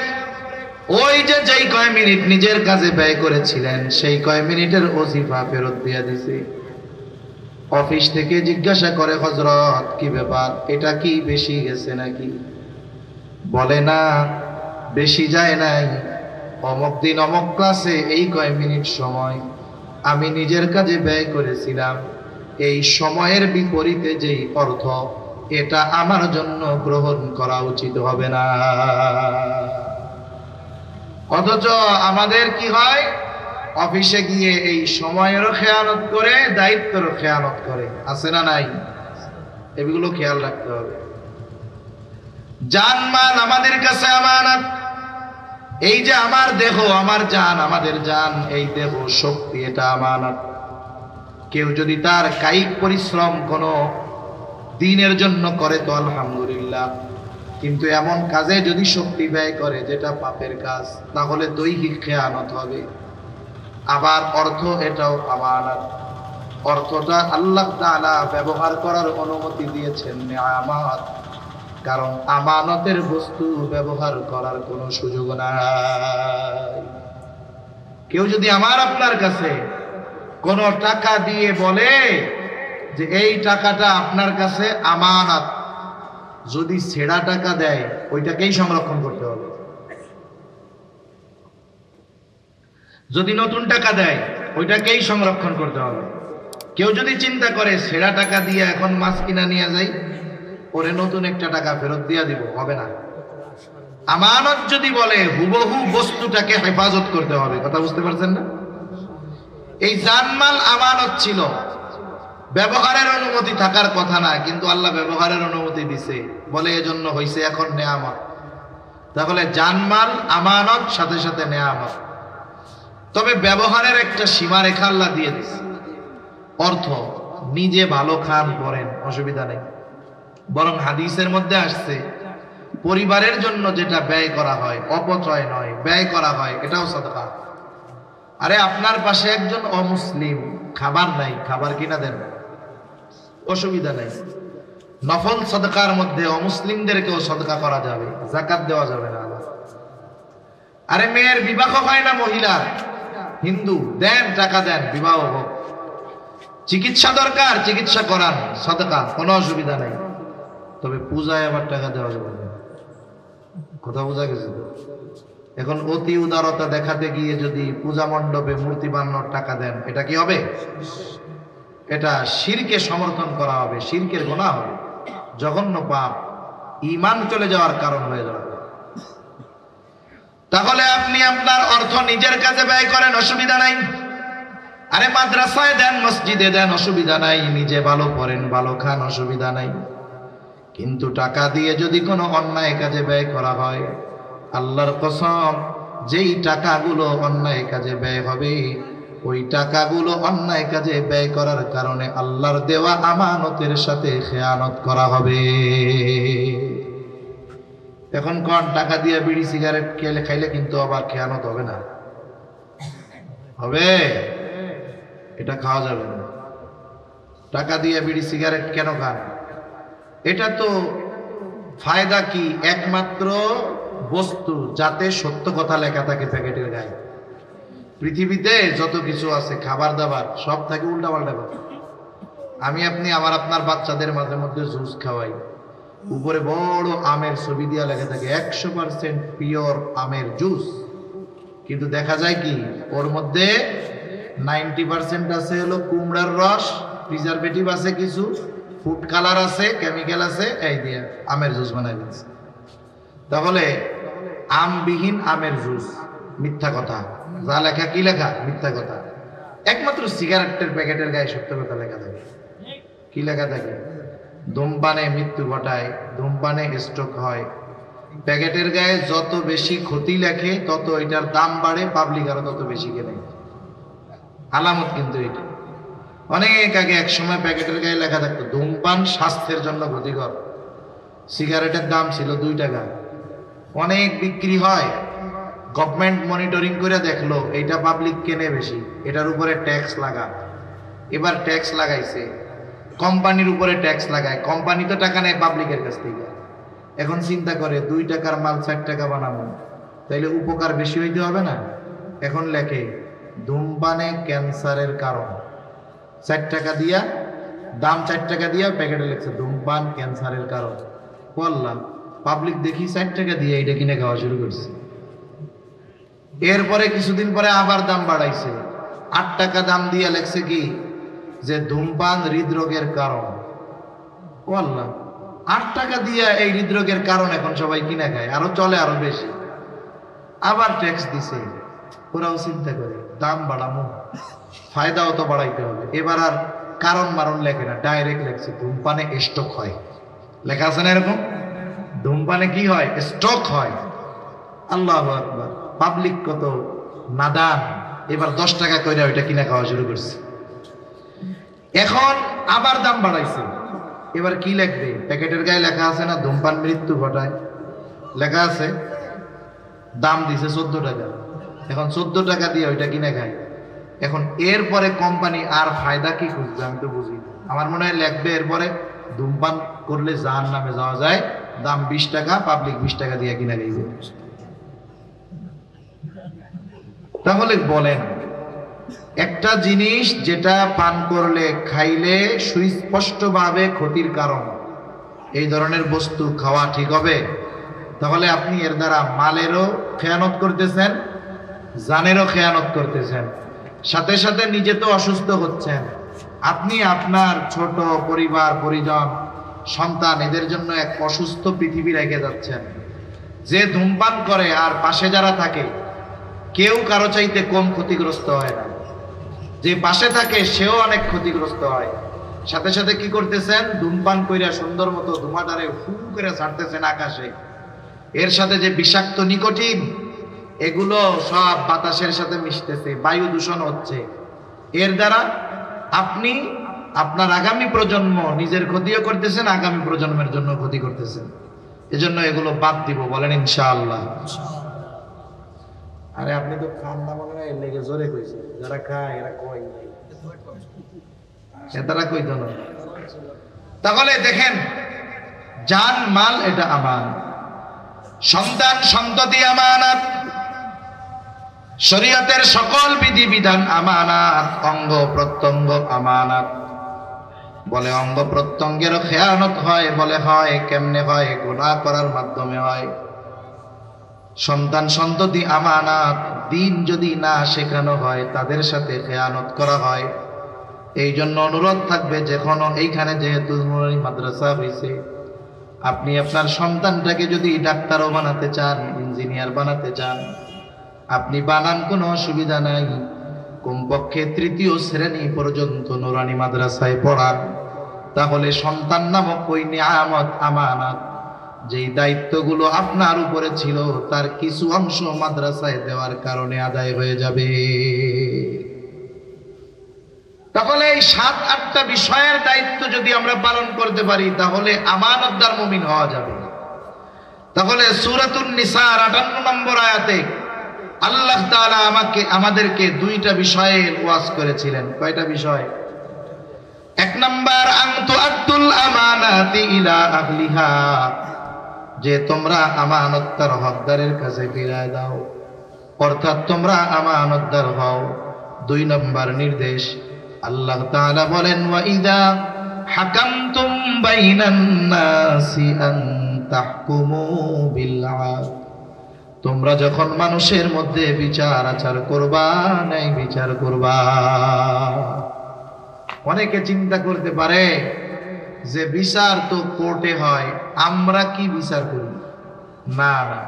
ওই যে যেই কয় মিনিট নিজের কাজে ব্যয় করেছিলেন সেই কয় মিনিটের ওজিফা ফেরত দিয়ে দিছে। অফিস থেকে জিজ্ঞাসা করে, হযরত কি ব্যাপার, এটা কি বেশি গেছে নাকি? বলে না, বেশি যায় নাই। অমুক দিন অমুক ক্লাসে এই কয় মিনিট সময় আমি নিজের কাজে ব্যয় করেছিলাম, এই সময়ের বিপরীতে যেই অর্থ, এটা আমার জন্য গ্রহণ করা উচিত হবে না। অথচ আমাদের কি হয়, অফিসে গিয়ে এই সময়েরও খেয়ানত করে, দায়িত্বেরও খেয়ানত করে, আছে না নাই? এগুলো খেয়াল রাখতে হবে। জানমাল আমাদের কাছে আমানত। এই যে আমার দেহ, আমার জান, আমাদের জান, এই দেহ শক্তি, এটা আমানত। কেউ যদি তার কায়িক পরিশ্রম কোনো দ্বীনের জন্য করে তো আলহামদুলিল্লাহ, কিন্তু এমন কাজে যদি শক্তি ব্যয় করে যেটা পাপের কাজ, তাহলে দৈহিক খেয়ানত হবে। আবার অর্থ এটাও আমানত, অর্থটা আল্লাহ তাআলা ব্যবহার করার অনুমতি দিয়েছেন নিয়ামত, কারণ আমানতের বস্তু ব্যবহার করার কোনো সুযোগ নাই। কেউ যদি আমার আপনার কাছে কোনো টাকা দিয়ে বলে যে এই টাকাটা আপনার কাছে আমানত, যদি ছেঁড়া টাকা দেয় ওইটাকেই সংরক্ষণ করতে হবে। যদি নতুন টাকা দেয় ওইটাকেই সংরক্ষণ করতে হবে। কেউ যদি চিন্তা করে ছেঁড়া টাকা দিয়ে এখন মাছ কিনা নিয়ে যাই, ওরে নতুন একটা টাকা ফেরত দিয়ে দিব, হবে না। আমানত যদি বলে হুবহু বস্তুটাকে হেফাজত করতে হবে। কথা বুঝতে পারছেন না? এই জানমাল আমানত ছিল, ব্যবহারের অনুমতি থাকার কথা না, কিন্তু আল্লাহ ব্যবহারের অনুমতি দিছে বলে এজন্য হইছে এখন নেয়ামত। তাহলে জানমাল আমানত, সাথে সাথে নেয়ামত। তবে ব্যবহারের একটা সীমারেখা আল্লাহ দিয়ে দিছে। অর্থ নিজে ভালো খান পরেন, অসুবিধা নেই, বরং হাদিসের মধ্যে আসছে পরিবারের জন্য যেটা ব্যয় করা হয়, অপচয় নয়, ব্যয় করা হয়, এটাও সাদকা। আরে আপনার পাশে একজন অমুসলিম, খাবার নাই, খাবার কিনা দেন, অসুবিধা নাই। নফল সাদকার মধ্যে অমুসলিমদেরকেও সাদকা করা যাবে, যাকাত দেওয়া যাবে না। আরে মেয়ের বিবাহ হয় না মহিলা, হিন্দু, দেন, টাকা দেন, বিবাহ হোক। চিকিৎসা দরকার, চিকিৎসা করান, সাদকা, কোনো অসুবিধা নাই। তবে পূজায় আবার টাকা দেওয়া যাবে না। কথা বোঝা গেছে? এখন অতি উদারতা দেখাতে গিয়ে যদি পূজা মণ্ডপে মূর্তি বানানোর টাকা দেন, এটা কি হবে? এটা শিরকে সমর্থন করা হবে, শিরকের গুনাহ হবে, জঘন্য পাপ, ঈমান চলে যাওয়ার কারণ হয়ে যাবে। তাহলে আপনি আপনার অর্থ নিজের কাছে ব্যয় করেন, অসুবিধা নাই। আরে মাদ্রাসায় দেন, মসজিদে দেন, অসুবিধা নাই। নিজে ভালো পড়েন, ভালো খান, অসুবিধা নাই। কিন্তু টাকা দিয়ে যদি কোনো অন্যায় কাজে ব্যয় করা হয়, আল্লাহর কসম, যেই টাকাগুলো অন্যায় কাজে ব্যয় হবে, ওই টাকাগুলো অন্যায় কাজে ব্যয় করার কারণে আল্লাহর দেওয়া আমানতের সাথে খেয়ানত করা হবে। এখন কোন টাকা দিয়ে বিড়ি সিগারেট খাইলে কিন্তু আবার খেয়ানত হবে না? হবে? এটা খাওয়া যাবে না। টাকা দিয়ে বিড়ি সিগারেট কেন খান? এটা তো ফায়দা কি? একমাত্র বস্তু যাতে সত্য কথা লেখা থাকে প্যাকেটের গায়ে। পৃথিবীতে যত কিছু আছে খাবার দাবার সব থাকে উল্টাপাল্টা কথা। আমি আপনি আমার আপনার বাচ্চাদের মাঝে মধ্যে জুস খাওয়াই, উপরে বড় আমের ছবি দিয়া লেখা থাকে 100% পিওর আমের জুস, কিন্তু দেখা যায় কি ওর মধ্যে 90% আছে হলো কুমড়ার রস, প্রিজারভেটিভ আছে, কিছু ফুড কালার আছে, কেমিক্যাল আছে, এই দিয়ে আমের জুস বানাই দিচ্ছে। তাহলে আমবিহীন আমের জুস, মিথ্যা কথা। যা লেখা, কি লেখা? মিথ্যা কথা। একমাত্র সিগারেটের প্যাকেটের গায়ে সত্য কথা লেখা থাকে। কি লেখা থাকে? ধূমপানে মৃত্যু ঘটায়, ধূমপানে স্ট্রোক হয়। প্যাকেটের গায়ে যত বেশি ক্ষতি লেখে তত এটার দাম বাড়ে, পাবলিক আরো তত বেশি কেনে। আলামত কিন্তু এটা। অনেক আগে এক সময় প্যাকেটের গায়ে লেখা থাকতো ধূমপান স্বাস্থ্যের জন্য ক্ষতিকর। সিগারেটের দাম ছিল 2 টাকা, অনেক বিক্রি হয়। গভর্নমেন্ট মনিটরিং করে দেখলো এইটা পাবলিক কেনে বেশি, এটার উপরে ট্যাক্স লাগা। এবার ট্যাক্স লাগাইছে, কোম্পানির উপরে ট্যাক্স লাগায়। কোম্পানি তো টাকা নেয় পাবলিকের কাছ থেকে। এখন চিন্তা করে 2 টাকার মাল 4 টাকা বানাবো, তাইলে উপকার বেশি হইতে হবে না? এখন লেখে ধূমপানে ক্যান্সারের কারণ। 4 টাকা দিয়া, দাম 4 টাকা দিয়া প্যাকেটে লেখছে ধূমপান ক্যান্সারের কারণ। বললাম পাবলিক দেখি 4 টাকা দিয়ে এটা কিনে খাওয়া শুরু করছে। এরপরে কিছুদিন পরে আবার দাম বাড়াইছে, 8 টাকা দাম দিয়া লেখছে কি যে ধূমপান হৃদরোগের কারণ। বললাম 8 টাকা দিয়া এই হৃদরোগের কারণ এখন সবাই কিনে খায়, আরো চলে আরো বেশি। আবার ট্যাক্স দিছে। ওরাও চিন্তা করে দাম বাড়ামো, ফায়দাও তো বাড়াইতে হবে। এবার আর কারণ মারণ লেখে না, ডাইরেক্ট লেখছে ধূমপানে স্ট্রোক হয়। লেখা আছে না এরকম? ধূমপানে কি হয়? স্ট্রোক হয়। আল্লাহু আকবার। পাবলিক কত নাদান, এবার 10 টাকা কইরা ওইটা কিনা খাওয়া শুরু করছে। এখন আবার দাম বাড়াইছে, এবার কি লিখবে? প্যাকেটের গায়ে লেখা আছে না ধূমপান মৃত্যু ঘটায়, লেখা আছে, দাম দিছে 14 টাকা, এখন 14 টাকা দিয়ে ওইটা কিনে খায়। এখন এরপরে কোম্পানি আর ফায়দা কি খুঁজবে আমি তো বুঝি না। আমার মনে হয় লিখবে এরপরে ধূমপান করলে জাহান্নামে যাওয়া যায়, দাম 20 টাকা, পাবলিক 20 টাকা দিয়ে কিনে খাইবে। তাহলে বলেন, একটা জিনিস যেটা পান করলে খাইলে সুস্পষ্টভাবে ক্ষতির কারণ, এই ধরনের বস্তু খাওয়া ঠিক হবে? তাহলে আপনি এর দ্বারা মালেরও খেয়ানত করতেছেন, জানেরও খেয়ানত করতেছেন, সাথে সাথে নিজে তো অসুস্থ হচ্ছেন। আপনি আপনার ছোট পরিবার পরিজন সন্তান এদের জন্য এক অসুস্থ পৃথিবী রেখে যাচ্ছেন। যে ধূমপান করে আর পাশে যারা থাকে কেউ কারো চাইতে কম ক্ষতিগ্রস্ত হয় না, যে পাশে থাকে সেও অনেক ক্ষতিগ্রস্ত হয়। সাথে সাথে কি করতেছেন? ধূমপান কইরা সুন্দর মতো ধুমাটারে ফু করে ছাড়তেছেন আকাশে। এর সাথে যে বিষাক্ত নিকোটিন, এগুলো সব বাতাসের সাথে মিশতেছে, বায়ু দূষণ হচ্ছে। এর দ্বারা আপনি আপনার আগামী প্রজন্ম নিজের ক্ষতিও করতেছেন, আগামী প্রজন্মের জন্য ক্ষতি করতেছেন। এজন্য এগুলো বাদ দিব, বলেন ইনশাআল্লাহ। আরে আপনি তো খান না মনে হয়, এর লেগে জোরে কইছে। যারা খায় এরা কয়, তারা কইতো না। তাহলে দেখেন, জান মাল এটা আমানত, সন্তান সন্ততি আমানত, শরীয়তের সকল বিধিবিধান আমানত, অঙ্গ প্রত্যঙ্গ আমানত। বলে অঙ্গ প্রত্যঙ্গেরও খেয়ানত হয়, বলে হয় কেমনে হয়? গুনাহ করার মাধ্যমে হয়। সন্তান সন্ততি আমানত, দিন যদি না শেখানো হয় তাদের সাথে খেয়ানত করা হয়। এই জন্য অনুরোধ থাকবে, যখন এইখানে যেহেতু নুরানি মাদ্রাসা হয়েছে, আপনি আপনার সন্তানটাকে যদি ডাক্তারও বানাতে চান, ইঞ্জিনিয়ার বানাতে চান, আপনি বানান, কোনো অসুবিধা নাই। কমপক্ষে 3য় শ্রেণী পর্যন্ত নুরানি মাদ্রাসায় পড়ান। তাহলে সন্তান নামক ওই নিয়ামত, আমানত, যেই দায়িত্বগুলো আপনার উপরে ছিল তার কিছু অংশ মাদ্রাসায় দেওয়ার কারণে আদায় হয়ে যাবে। তাহলে এই 7-8টা বিষয়ের দায়িত্ব যদি আমরা পালন করতে পারি তাহলে আমানতদার মুমিন হওয়া যাবে। তাহলে সূরাতুন নিসার 58 নম্বর আয়াতে আল্লাহ তাআলা আমাদেরকে 2টা বিষয়ে ওয়াজ করেছিলেন। কয়টা বিষয়? 1 নম্বর, আনতু আতুল আমানাতি ইলা আহলিহা, যে তোমরা আমানত তার হকদারের কাছে ফিরায় দাও, অর্থাৎ তোমরা আমানতদার হও। 2 নম্বর নির্দেশ, আল্লাহ তাআলা বলেন, ওয়া ইযা হাকামতুম বাইনান নাসি আন তাহকুমু বিল আদল, তোমরা যখন মানুষের মধ্যে বিচার আচার করবা, ন্যায় বিচার করবা। অনেকে চিন্তা করতে পারে যে বিচার তো কোর্টে হয়, আমরা কি বিচার করি? না না,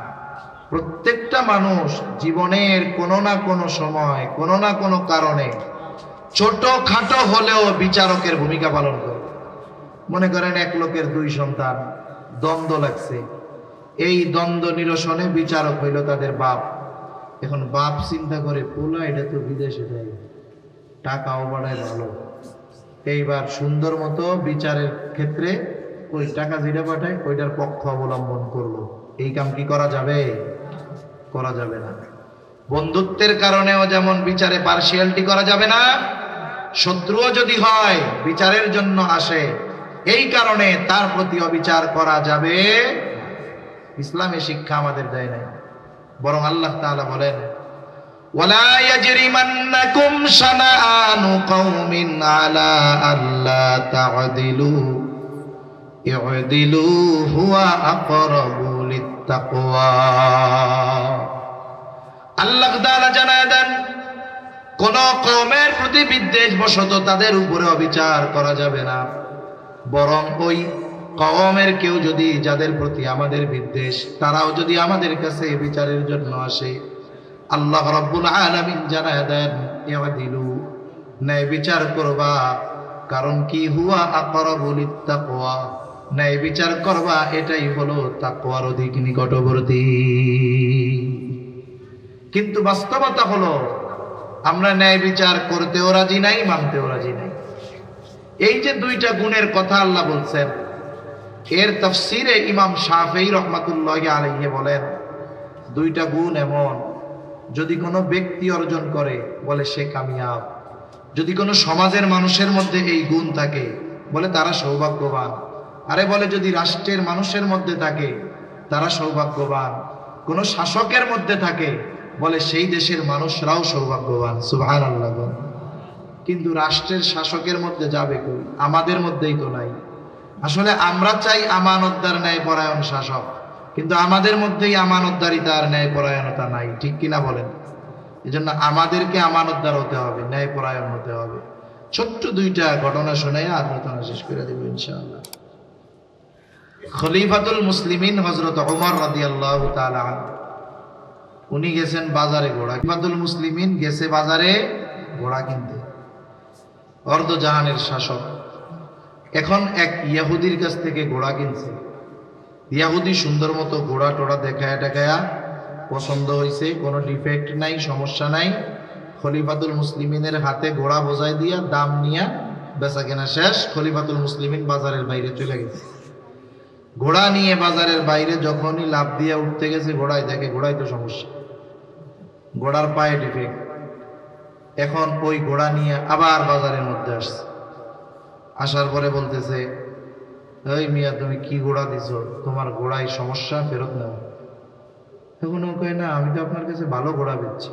প্রত্যেকটা মানুষ জীবনের কোনো না কোনো সময়, কোনো না কোনো কারণে ছোট খাটো হলেও বিচারকের ভূমিকা পালন করে। মনে করেন 1 লোকের 2 সন্তান, দ্বন্দ্ব লাগছে, এই দ্বন্দ্ব নিরসনে বিচারক হইল তাদের বাপ। এখন বাপ চিন্তা করে, পোলা এটা তো বিদেশে যায়, টাকাও বাড়ায় ভালো, এইবার সুন্দর মতো বিচারের ক্ষেত্রে ওই টাকা যেটা পাঠায় ওইটার পক্ষ অবলম্বন করলো। এই কাম কি করা যাবে? করা যাবে না। বন্ধুত্বের কারণেও যেমন বিচারে পার্সিয়ালিটি করা যাবে না, শত্রুও যদি হয় বিচারের জন্য আসে, এই কারণে তার প্রতি অবিচার করা যাবে। ইসলামে শিক্ষা আমাদের দেয় নাই, বরং আল্লাহ তাআলা বলেন, ওয়ালা ইয়াজরিমান্নাকুম শানাআনু কওমিন আলা আল্লা তা'দিলু ই'দিলু হুয়া আকরাবু লিত্তাকওয়া। আল্লাহ তাআলা জানায় দেন, কোন কওমের প্রতি বিদ্বেষ বশত তাদের উপরে অবিচার করা যাবে না, বরং ওই কওমের কেউ যদি, যাদের প্রতি আমাদের বিদ্বেষ, তারাও যদি আমাদের কাছে বিচারের জন্য আসে, আল্লাহ রাব্বুল আলামিন জানায় দেন, ই'দিলু, ন্যায় বিচার করবা। কারণ কি? হুয়া আকরাবু লিত্তাকওয়া, ন্যায় বিচার করবা এটাই হলো তাকওয়ার অধিক নিকটবর্তী। কিন্তু বাস্তবতা হলো আমরা ন্যায় বিচার করতেও রাজি নাই, মানতেও রাজি নাই। এই যে দুইটা গুণের কথা আল্লাহ বলছেন, এর তাফসীরে ইমাম শাফেঈ রহমাতুল্লাহি আলাইহি বলেন, দুইটা গুণ এমন, যদি কোনো ব্যক্তি অর্জন করে বলে সে কামিয়াব। যদি কোনো সমাজের মানুষের মধ্যে এই গুণ থাকে বলে তারা সৌভাগ্যবান। আরে বলে যদি রাষ্ট্রের মানুষের মধ্যে থাকে তারা সৌভাগ্যবান। কোন শাসকের মধ্যে থাকে বলে সেই দেশের মানুষরাও সৌভাগ্যবান। সুবহানাল্লাহ। কিন্তু রাষ্ট্রের শাসকের মধ্যে যাবে কই? আমাদের মধ্যেই তো নাই। আসলে আমরা চাই আমানতদার ন্যায়পরায়ণ শাসক, কিন্তু আমাদের মধ্যেই আমানতদারিতা আর ন্যায়পরায়ণতা নাই। ঠিক কিনা বলেন? এজন্য আমাদেরকে আমানতদার হতে হবে, ন্যায়পরায়ণ হতে হবে। ছোট্ট দুইটা ঘটনা শোনাই আলোচনা শেষ করে দেব ইনশাআল্লাহ। খলিফাতুল মুসলিমিন হযরত ওমর রাদিয়াল্লাহু তাআলা আনহু, উনি গেছেন বাজারে ঘোড়া। খলিফাতুল মুসলিমিন গেছে বাজারে ঘোড়া কিনতে, অর্ধজাহানের শাসক। এখন এক ইহুদির কাছ থেকে ঘোড়া কিনছে। ইহুদি সুন্দর মতো ঘোড়া টোড়া দেখায়া দেখায়া পছন্দ হয়েছে, কোনো ডিফেক্ট নাই, সমস্যা নাই। খলিফাতুল মুসলিমিনের হাতে ঘোড়া বোঝাই দিয়া দাম নিয়া বেচা কেনা শেষ। খলিফাতুল মুসলিমিন বাজারের বাইরে চলে গেছে। ঘোড়া নিয়ে বাজারের বাইরে যখনই লাফ দিয়ে উঠতে গেছে, ঘোড়ায় দেখে ঘোড়ায় তো সমস্যা, ঘোড়ার পায়ে ডিফেক্ট। এখন ওই ঘোড়া নিয়ে আবার বাজারের মধ্যে আসছে। আসার পরে বলতেছে, এই মিয়া তুমি কি ঘোড়া দিছো? তোমার ঘোড়ায় সমস্যা, ফেরত নাও। এখন ও কয়, না আমি তো আপনার কাছে ভালো ঘোড়া বেচছি,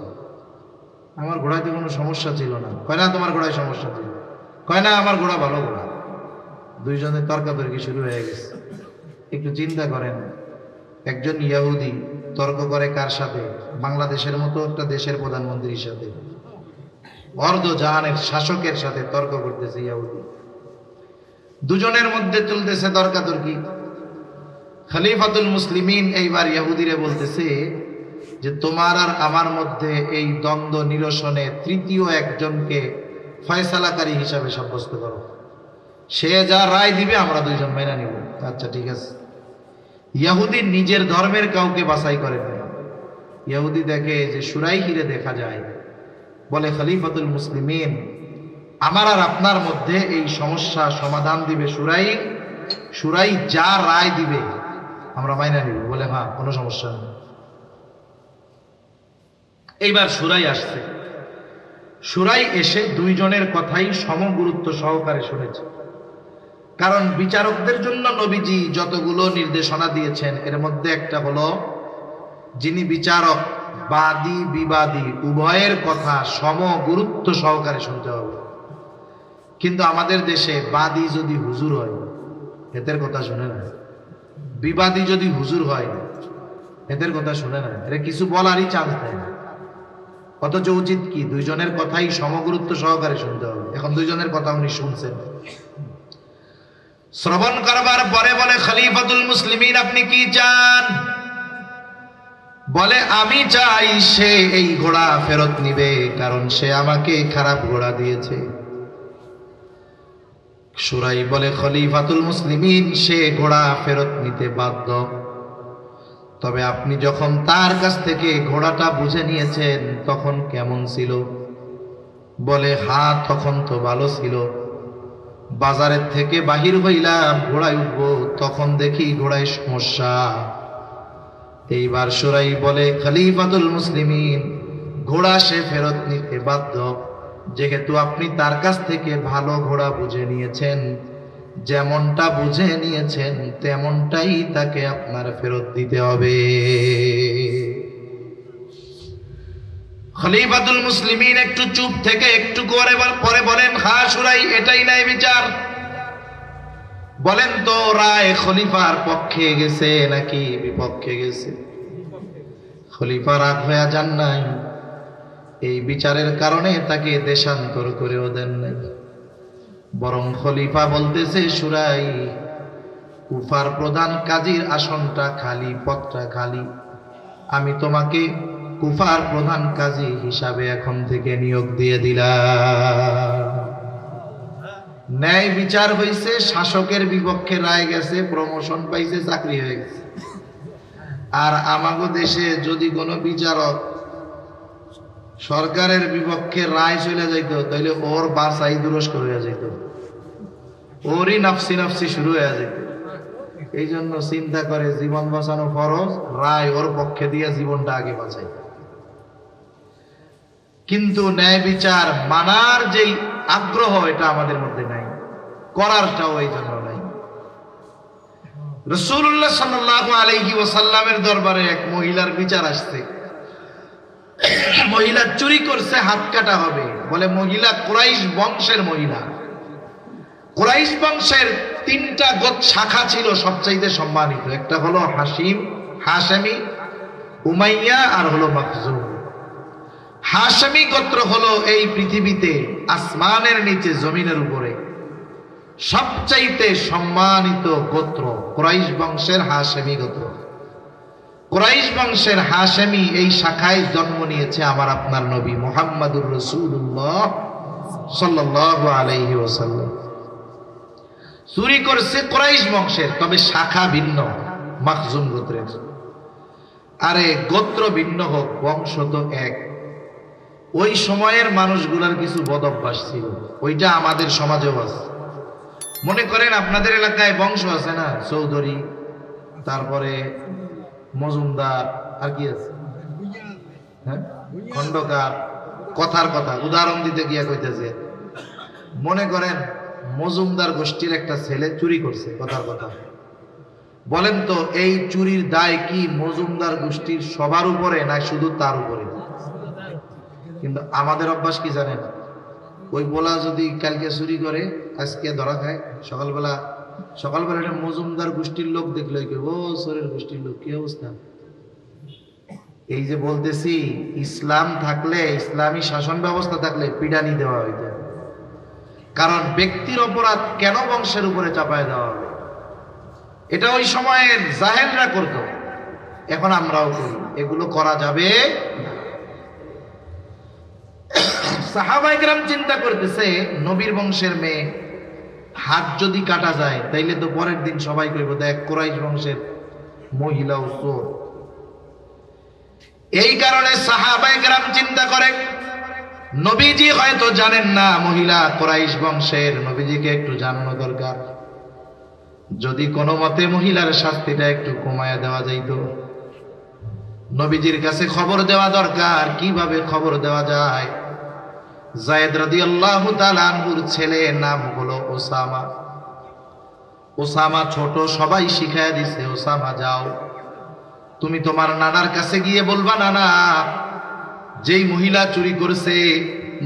আমার ঘোড়ায় তো কোনো সমস্যা ছিল না। কয় না তোমার ঘোড়ায় সমস্যা ছিল। কয় না আমার ঘোড়া ভালো ঘোড়া। দুইজনের তর্কাতর্কি শুরু হয়ে গেছে। একটু চিন্তা করেন, একজন ইহুদি তর্ক করে কার সাথে? বাংলাদেশের মতো একটা দেশের প্রধানমন্ত্রীর সাথে, অর্ধজাহানের শাসকের সাথে তর্ক করতেছে ইহুদি। দুজনের মধ্যে চলতেছে তর্কাতর্কি। খলিফাতুল মুসলিমিন এইবার ইহুদিরে বলতেছে যে তোমার আর আমার মধ্যে এই দ্বন্দ্ব নিরসনে তৃতীয় একজনকে ফয়সালাকারী হিসাবে সাব্যস্ত করো। সে যা রায় দিবে আমরা দুইজন মেনে নিব। আচ্ছা ঠিক আছে। ইহুদি নিজের ধর্মের কাউকে বাছাই করে না। ইহুদি দেখে যে সুরাইহিরে দেখা যায়, বলে খলিফাতুল মুসলিমিন আমার আর আপনার মধ্যে এই সমস্যা সমাধান দিবে সুরাই। সুরাই যা রায় দিবে আমরা মাইনা নিব। বলে হ্যাঁ, কোনো সমস্যা নেই। এইবার সুরাই আসছে। সুরাই এসে দুইজনের কথাই সমগুরুত্ব সহকারে শুনেছে। কারণ বিচারকদের জন্য নবীজি যতগুলো নির্দেশনা দিয়েছেন এর মধ্যে একটা হলো, যিনি বিচারক বাদী বিবাদী উভয়ের কথা সমগুরুত্ব সহকারে শুনতে হবে। কিন্তু আমাদের দেশে বাদী যদি হুজুর হয় এদের কথা শুনে না, বিবাদী যদি হুজুর হয় এদের কথা শুনে না, এরা কিছু বলারই চান্স দেয় না। অথচ উচিত কি দুইজনের কথাই সমগুরুত্ব সহকারে শুনতে হবে। এখন দুইজনের কথা উনি শুনছেন। শ্রবণ করবার পরে বলে, খলিফাতুল মুসলিমিন আপনি কি চান? বলে আমি চাই সে এই ঘোড়া ফেরত নিবে, কারণ সে আমাকে খারাপ ঘোড়া দিয়েছে। সুরাই বলে, খলিফাতুল মুসলিমিন সে ঘোড়া ফেরত নিতে বাধ্য, তবে আপনি যখন তার কাছ থেকে ঘোড়াটা বুঝে নিয়েছেন তখন কেমন ছিল? বলে হ্যাঁ তখন তো ভালো ছিল। বাজারের থেকে বাহির হইলাম ঘোড়ায় উঠবো, তখন দেখি ঘোড়ায় সমস্যা। এইবার সুরাই বলে, খলিফাতুল মুসলিমিন ঘোড়া সে ফেরত নিতে বাধ্য, যেহেতু আপনি তার কাছ থেকে ভালো ঘোড়া বুঝে নিয়েছেন। যেমনটা বুঝে নিয়েছেন তেমনটাই তাকে আপনার ফেরত দিতে হবে। খলিফাতুল মুসলিমিন একটু চুপ থেকে একটু করে পরে বলেন, হ্যাঁ সুরাই এটাই নাই বিচার। বলেন তো রায় খলিফার পক্ষে গেছে নাকি বিপক্ষে গেছে? খলিফা রাগ হয়ে যান নাই, এই বিচারের কারণে তাকে দেশান্তর করেও দেন নাই। বরং খলিফা বলতেছে, সুরাই কুফার প্রধান কাজীর আসনটা খালি, পদটা খালি, আমি তোমাকে কুফার প্রধান কাজী হিসাবে এখন থেকে নিয়োগ দিয়ে দিলাম। ন্যায় বিচার হয়েছে, শাসকের বিপক্ষে রায় গেছে, প্রমোশন পাইছে, চাকরি হয়ে গেছে। আর আমাগো দেশে যদি কোনো বিচারক সরকারের বিপক্ষে রায় চলে যাইতো তাহলে ওর বাসাই দুরস্ক হয়ে যেত। ওরই নাফসি নাফসি শুরু হয়ে যেত। এই জন্য চিন্তা করে জীবন বাঁচানো ফরজ, রায় ওর পক্ষে দিয়ে জীবনটা আগে বাঁচাই। কিন্তু ন্যায় বিচার মানার যেই আগ্রহ এটা আমাদের মধ্যে নাই, করারটাও এই জন্য নাই। রাসূলুল্লাহ সাল্লাল্লাহু আলাইহি ওয়াসাল্লামের দরবারে এক মহিলার বিচার আসছে। মহিলা চুরি করছে, হাত কাটা হবে। বলে মহিলা কুরাইশ বংশের মহিলা। কুরাইশ বংশের 3টা শাখা ছিল সবচাইতে সম্মানিত। একটা হলো হাশিম, হাশেমি, উমাইয়া আর হলো মাখজুম। হাশেমি গোত্র হলো এই পৃথিবীতে আসমানের নিচে জমিনের উপরে সবচাইতে সম্মানিত গোত্র কুরাইশ বংশের হাশেমি গোত্র। কুরাইশ বংশের হাশেমি এই শাখায় জন্ম নিয়েছে আমার আপনার নবী মুহাম্মদুর রাসূলুল্লাহ সাল্লাল্লাহু আলাইহি ওয়াসাল্লাম। চুরি করছে কুরাইশ বংশের, তবে শাখা ভিন্ন, মাখজুম গোত্রের। আরে গোত্র ভিন্ন হোক, বংশ তো এক। ওই সময়ের মানুষগুলার কিছু বদ অভ্যাস ছিল, ওইটা আমাদের সমাজেও আছে। মনে করেন আপনাদের এলাকায় বংশ আছে না, চৌধুরী, তারপরে মজুমদার, আর কি আছে, হ্যাঁ, খন্দকার। কথার কথা উদাহরণ দিতে গিয়া কইতেছে, মনে করেন মজুমদার গোষ্ঠীর একটা ছেলে চুরি করছে, কথার কথা। বলেন তো এই চুরির দায় কি মজুমদার গোষ্ঠীর সবার উপরে না শুধু তার উপরে? কিন্তু আমাদের অভ্যাস কি জানেন, ওই বলা যদি কালকে চুরি করে আজকে ধরা খায়, সকালবেলা একটা মজুমদার গোষ্ঠীর লোক দেখলে ও চোরের গোষ্ঠীর লোক, কি অবস্থা। এই যে বলতেছি, ইসলাম থাকলে, ইসলামী শাসন ব্যবস্থা থাকলে পিডানি দেওয়া হইতো। কারণ ব্যক্তির অপরাধ কেন বংশের উপরে চাপায় দেওয়া হবে? এটা ওই সময়ের জাহেলরা করত, এখন আমরাও করি। এগুলো করা যাবে না। সাহাবায়ে কেরাম চিন্তা করতেছে, নবীর বংশের মেয়ে, হাত যদি কাটা যায় তাইলে তো পরের দিন সবাই কইব দেখ কুরাইশ বংশের মহিলাও চোর। এই কারণে সাহাবায়ে কেরাম চিন্তা করে, নবীজি হয়তো জানেন না মহিলা কুরাইশ বংশের, নবীজিকে একটু জানানো দরকার। যদি কোনো মতে মহিলার শাস্তিটা একটু কমায়া দেওয়া যাইত, নবীজির কাছে খবর দেওয়া দরকার। কিভাবে খবর দেওয়া যায়? যায়েদ রাদিয়াল্লাহু তাআলা আনহুর ছেলে নাম হলো ওসামা। ওসামা ছোট, সবাই শিখায়া দিছে, ওসামা যাও তুমি তোমার নানার কাছে গিয়ে বলবা, নানা যেই মহিলা চুরি করছে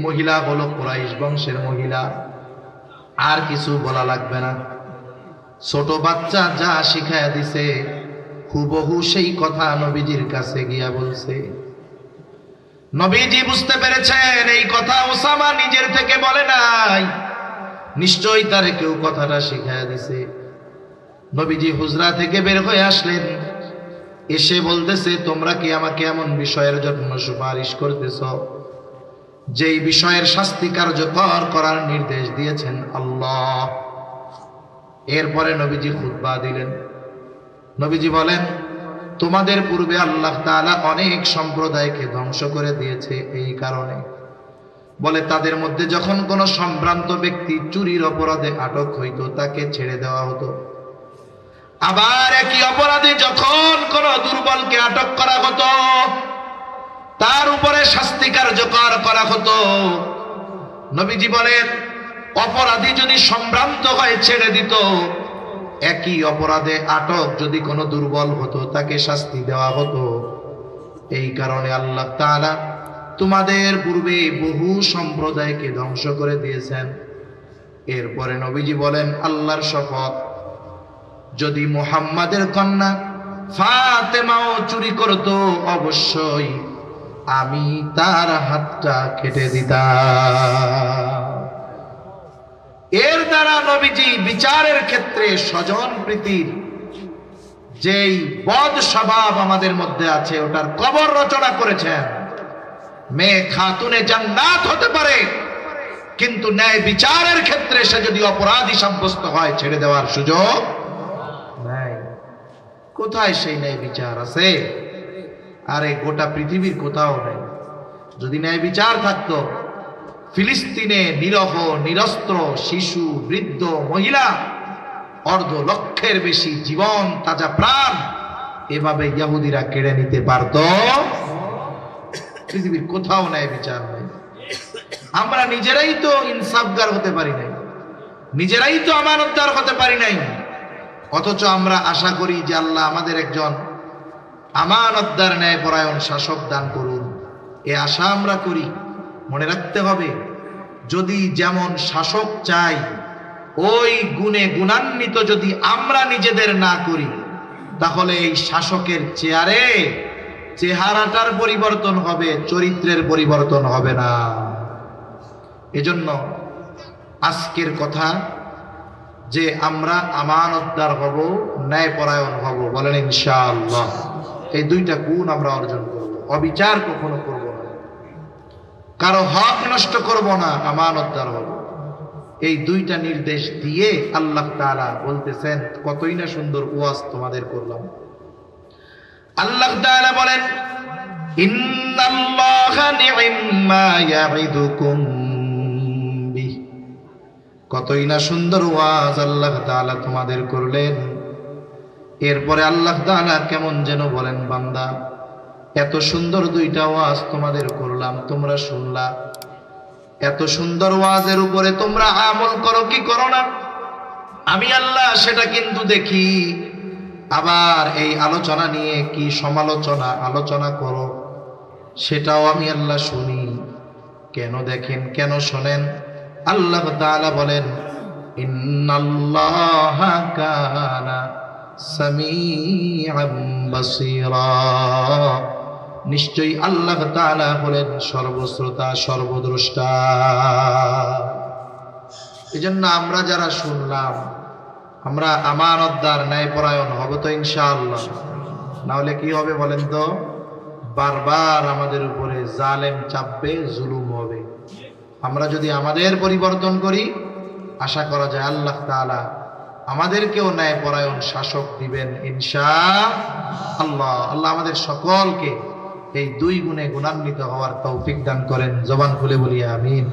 মহিলা হলো কুরাইশ বংশের মহিলা, আর কিছু বলা লাগবে না। ছোট বাচ্চা যা শিখায়া দিছে হুবহু সেই কথা নবীজির কাছে গিয়া বলছে। নবীজি বুঝতে পেরেছেন এই কথা ওসামা নিজের থেকে বলে নাই, নিশ্চয়ই তারে কেউ কথাটা শিখায়া দিছে। নবীজি হুজরা থেকে বের হয়ে আসলেন, এসে বলতেছে, তোমরা কি আমাকে এমন বিষয়ের জন্য সুপারিশ করতেছ যেই বিষয়ের শাস্তি কার্যকর করার নির্দেশ দিয়েছেন আল্লাহ? এরপরে নবীজি খুতবা দিলেন। নবীজি বলেন, তোমাদের পূর্বে আল্লাহ তাআলা অনেক সম্প্রদায়কে ধ্বংস করে দিয়েছে এই কারণে। বলে তাদের মধ্যে যখন কোনো সম্ভ্রান্ত ব্যক্তি চুরির অপরাধে আটক হইতো তাকে ছেড়ে দেওয়া হতো। আবার একই অপরাধে যখন কোনো দুর্বলকে আটক করা হতো তার উপরে শাস্তি কার্যকর করা হতো। নবীজি বলেন, অপরাধী যদি সম্ভ্রান্ত হয়ে ছেড়ে দিত, একই অপরাধে আটক যদি কোনো দুর্বল হতো তাকে শাস্তি দেওয়া হতো। এই কারণে আল্লাহ তাআলা তোমাদের পূর্বে বহু সম্প্রদায়কে ধ্বংস করে দিয়েছেন। এরপরে নবীজি বলেন, আল্লাহর শপথ, যদি মুহাম্মাদের কন্যা ফাতেমাও চুরি করত অবশ্যই আমি তার হাতটা কেটে দিতাম। এর দ্বারা নবীজি বিচারের ক্ষেত্রে স্বজন প্রীতির যেই বদ স্বভাব আমাদের মধ্যে আছে ওটার কবর রচনা করেছেন। মেয়ে খাতুনে জান্নাত হতে পারে, কিন্তু ন্যায় বিচারের ক্ষেত্রে সে যদি অপরাধী সাব্যস্ত হয় ছেড়ে দেওয়ার সুযোগ নাই। কোথায় সেই ন্যায় বিচার আছে? আরে গোটা পৃথিবীর কোথাও নাই। যদি ন্যায় বিচার থাকতো, ফিলিস্তিনে নিরহ নিরস্ত্র শিশু বৃদ্ধ মহিলা 2.5 লক্ষের বেশি জীবন তাজা প্রাণ এভাবে ইহুদিরা কেড়ে নিতে পারত? পৃথিবীর কোথাও ন্যায় বিচার নেই। আমরা নিজেরাই তো ইনসাফগার হতে পারি নাই, নিজেরাই তো আমানতদার হতে পারি নাই, অথচ আমরা আশা করি যে আল্লাহ আমাদের একজন আমানতদার ন্যায়পরায়ণ শাসক দান করুন। এ আশা আমরা করি। মনে রাখতে হবে, যদি যেমন শাসক চাই ওই গুণে গুণান্বিত যদি আমরা নিজেদের না করি, তাহলে এই শাসকের চেহারাটার পরিবর্তন হবে, চরিত্রের পরিবর্তন হবে না। এজন্য আজকের কথা যে আমরা আমানতদার হব, ন্যায়পরায়ণ হব, বলেন ইনশাআল্লাহ। এই 2টা গুণ আমরা অর্জন করব। অবিচার কখনো করব না, কারো হক নষ্ট করব না, আমানতদার হব। এই 2টা নির্দেশ দিয়ে আল্লাহ তাআলা বলতেছেন, কতই না সুন্দর ওয়াজ তোমাদের করলাম। আল্লাহ তাআলা বলেন, ইন্নাল্লাহা নি'ম্মা ইয়া'iদুকুম বিহ। কতই না সুন্দর ওয়াজ আল্লাহ তাআলা তোমাদের করলেন। এরপরে আল্লাহ তাআলা কেমন যেন বলেন, বান্দা এত সুন্দর 2টা ওয়াজ তোমাদের করলাম, তোমরা শুনলা, এত সুন্দর ওয়াজের উপরে তোমরা আমল করো কি করো না? আমি আল্লাহ সেটা কিন্তু দেখি। আবার এই আলোচনা নিয়ে কি সমালোচনা আলোচনা করো, সেটাও আমি আল্লাহ শুনি। কেন দেখেন, কেন শোনেন? আল্লাহ তাআলা বলেন, ইন্নাল্লাহা কানা সামিআন বাসীরা। নিশ্চয়ই আল্লাহ তাআলা হলেন সর্বশ্রোতা সর্বদ্রষ্টা। এজন্য আমরা যারা শুনলাম, আমরা আমানতদার ন্যায়পরায়ণ হব তো ইনশাআল্লাহ। না হলে কি হবে বলেন তো? বারবার আমাদের উপরে জালেম চাপবে, জুলুম হবে। আমরা যদি আমাদের পরিবর্তন করি, আশা করা যায় আল্লাহ তাআলা আমাদেরকেও ন্যায়পরায়ণ শাসক দিবেন ইনশাআল্লাহ। আল্লাহ আমাদের সকলকে এই 2 গুণে গুণান্বিত হওয়ার তৌফিক দান করেন। জবান খুলে বলি আমিন।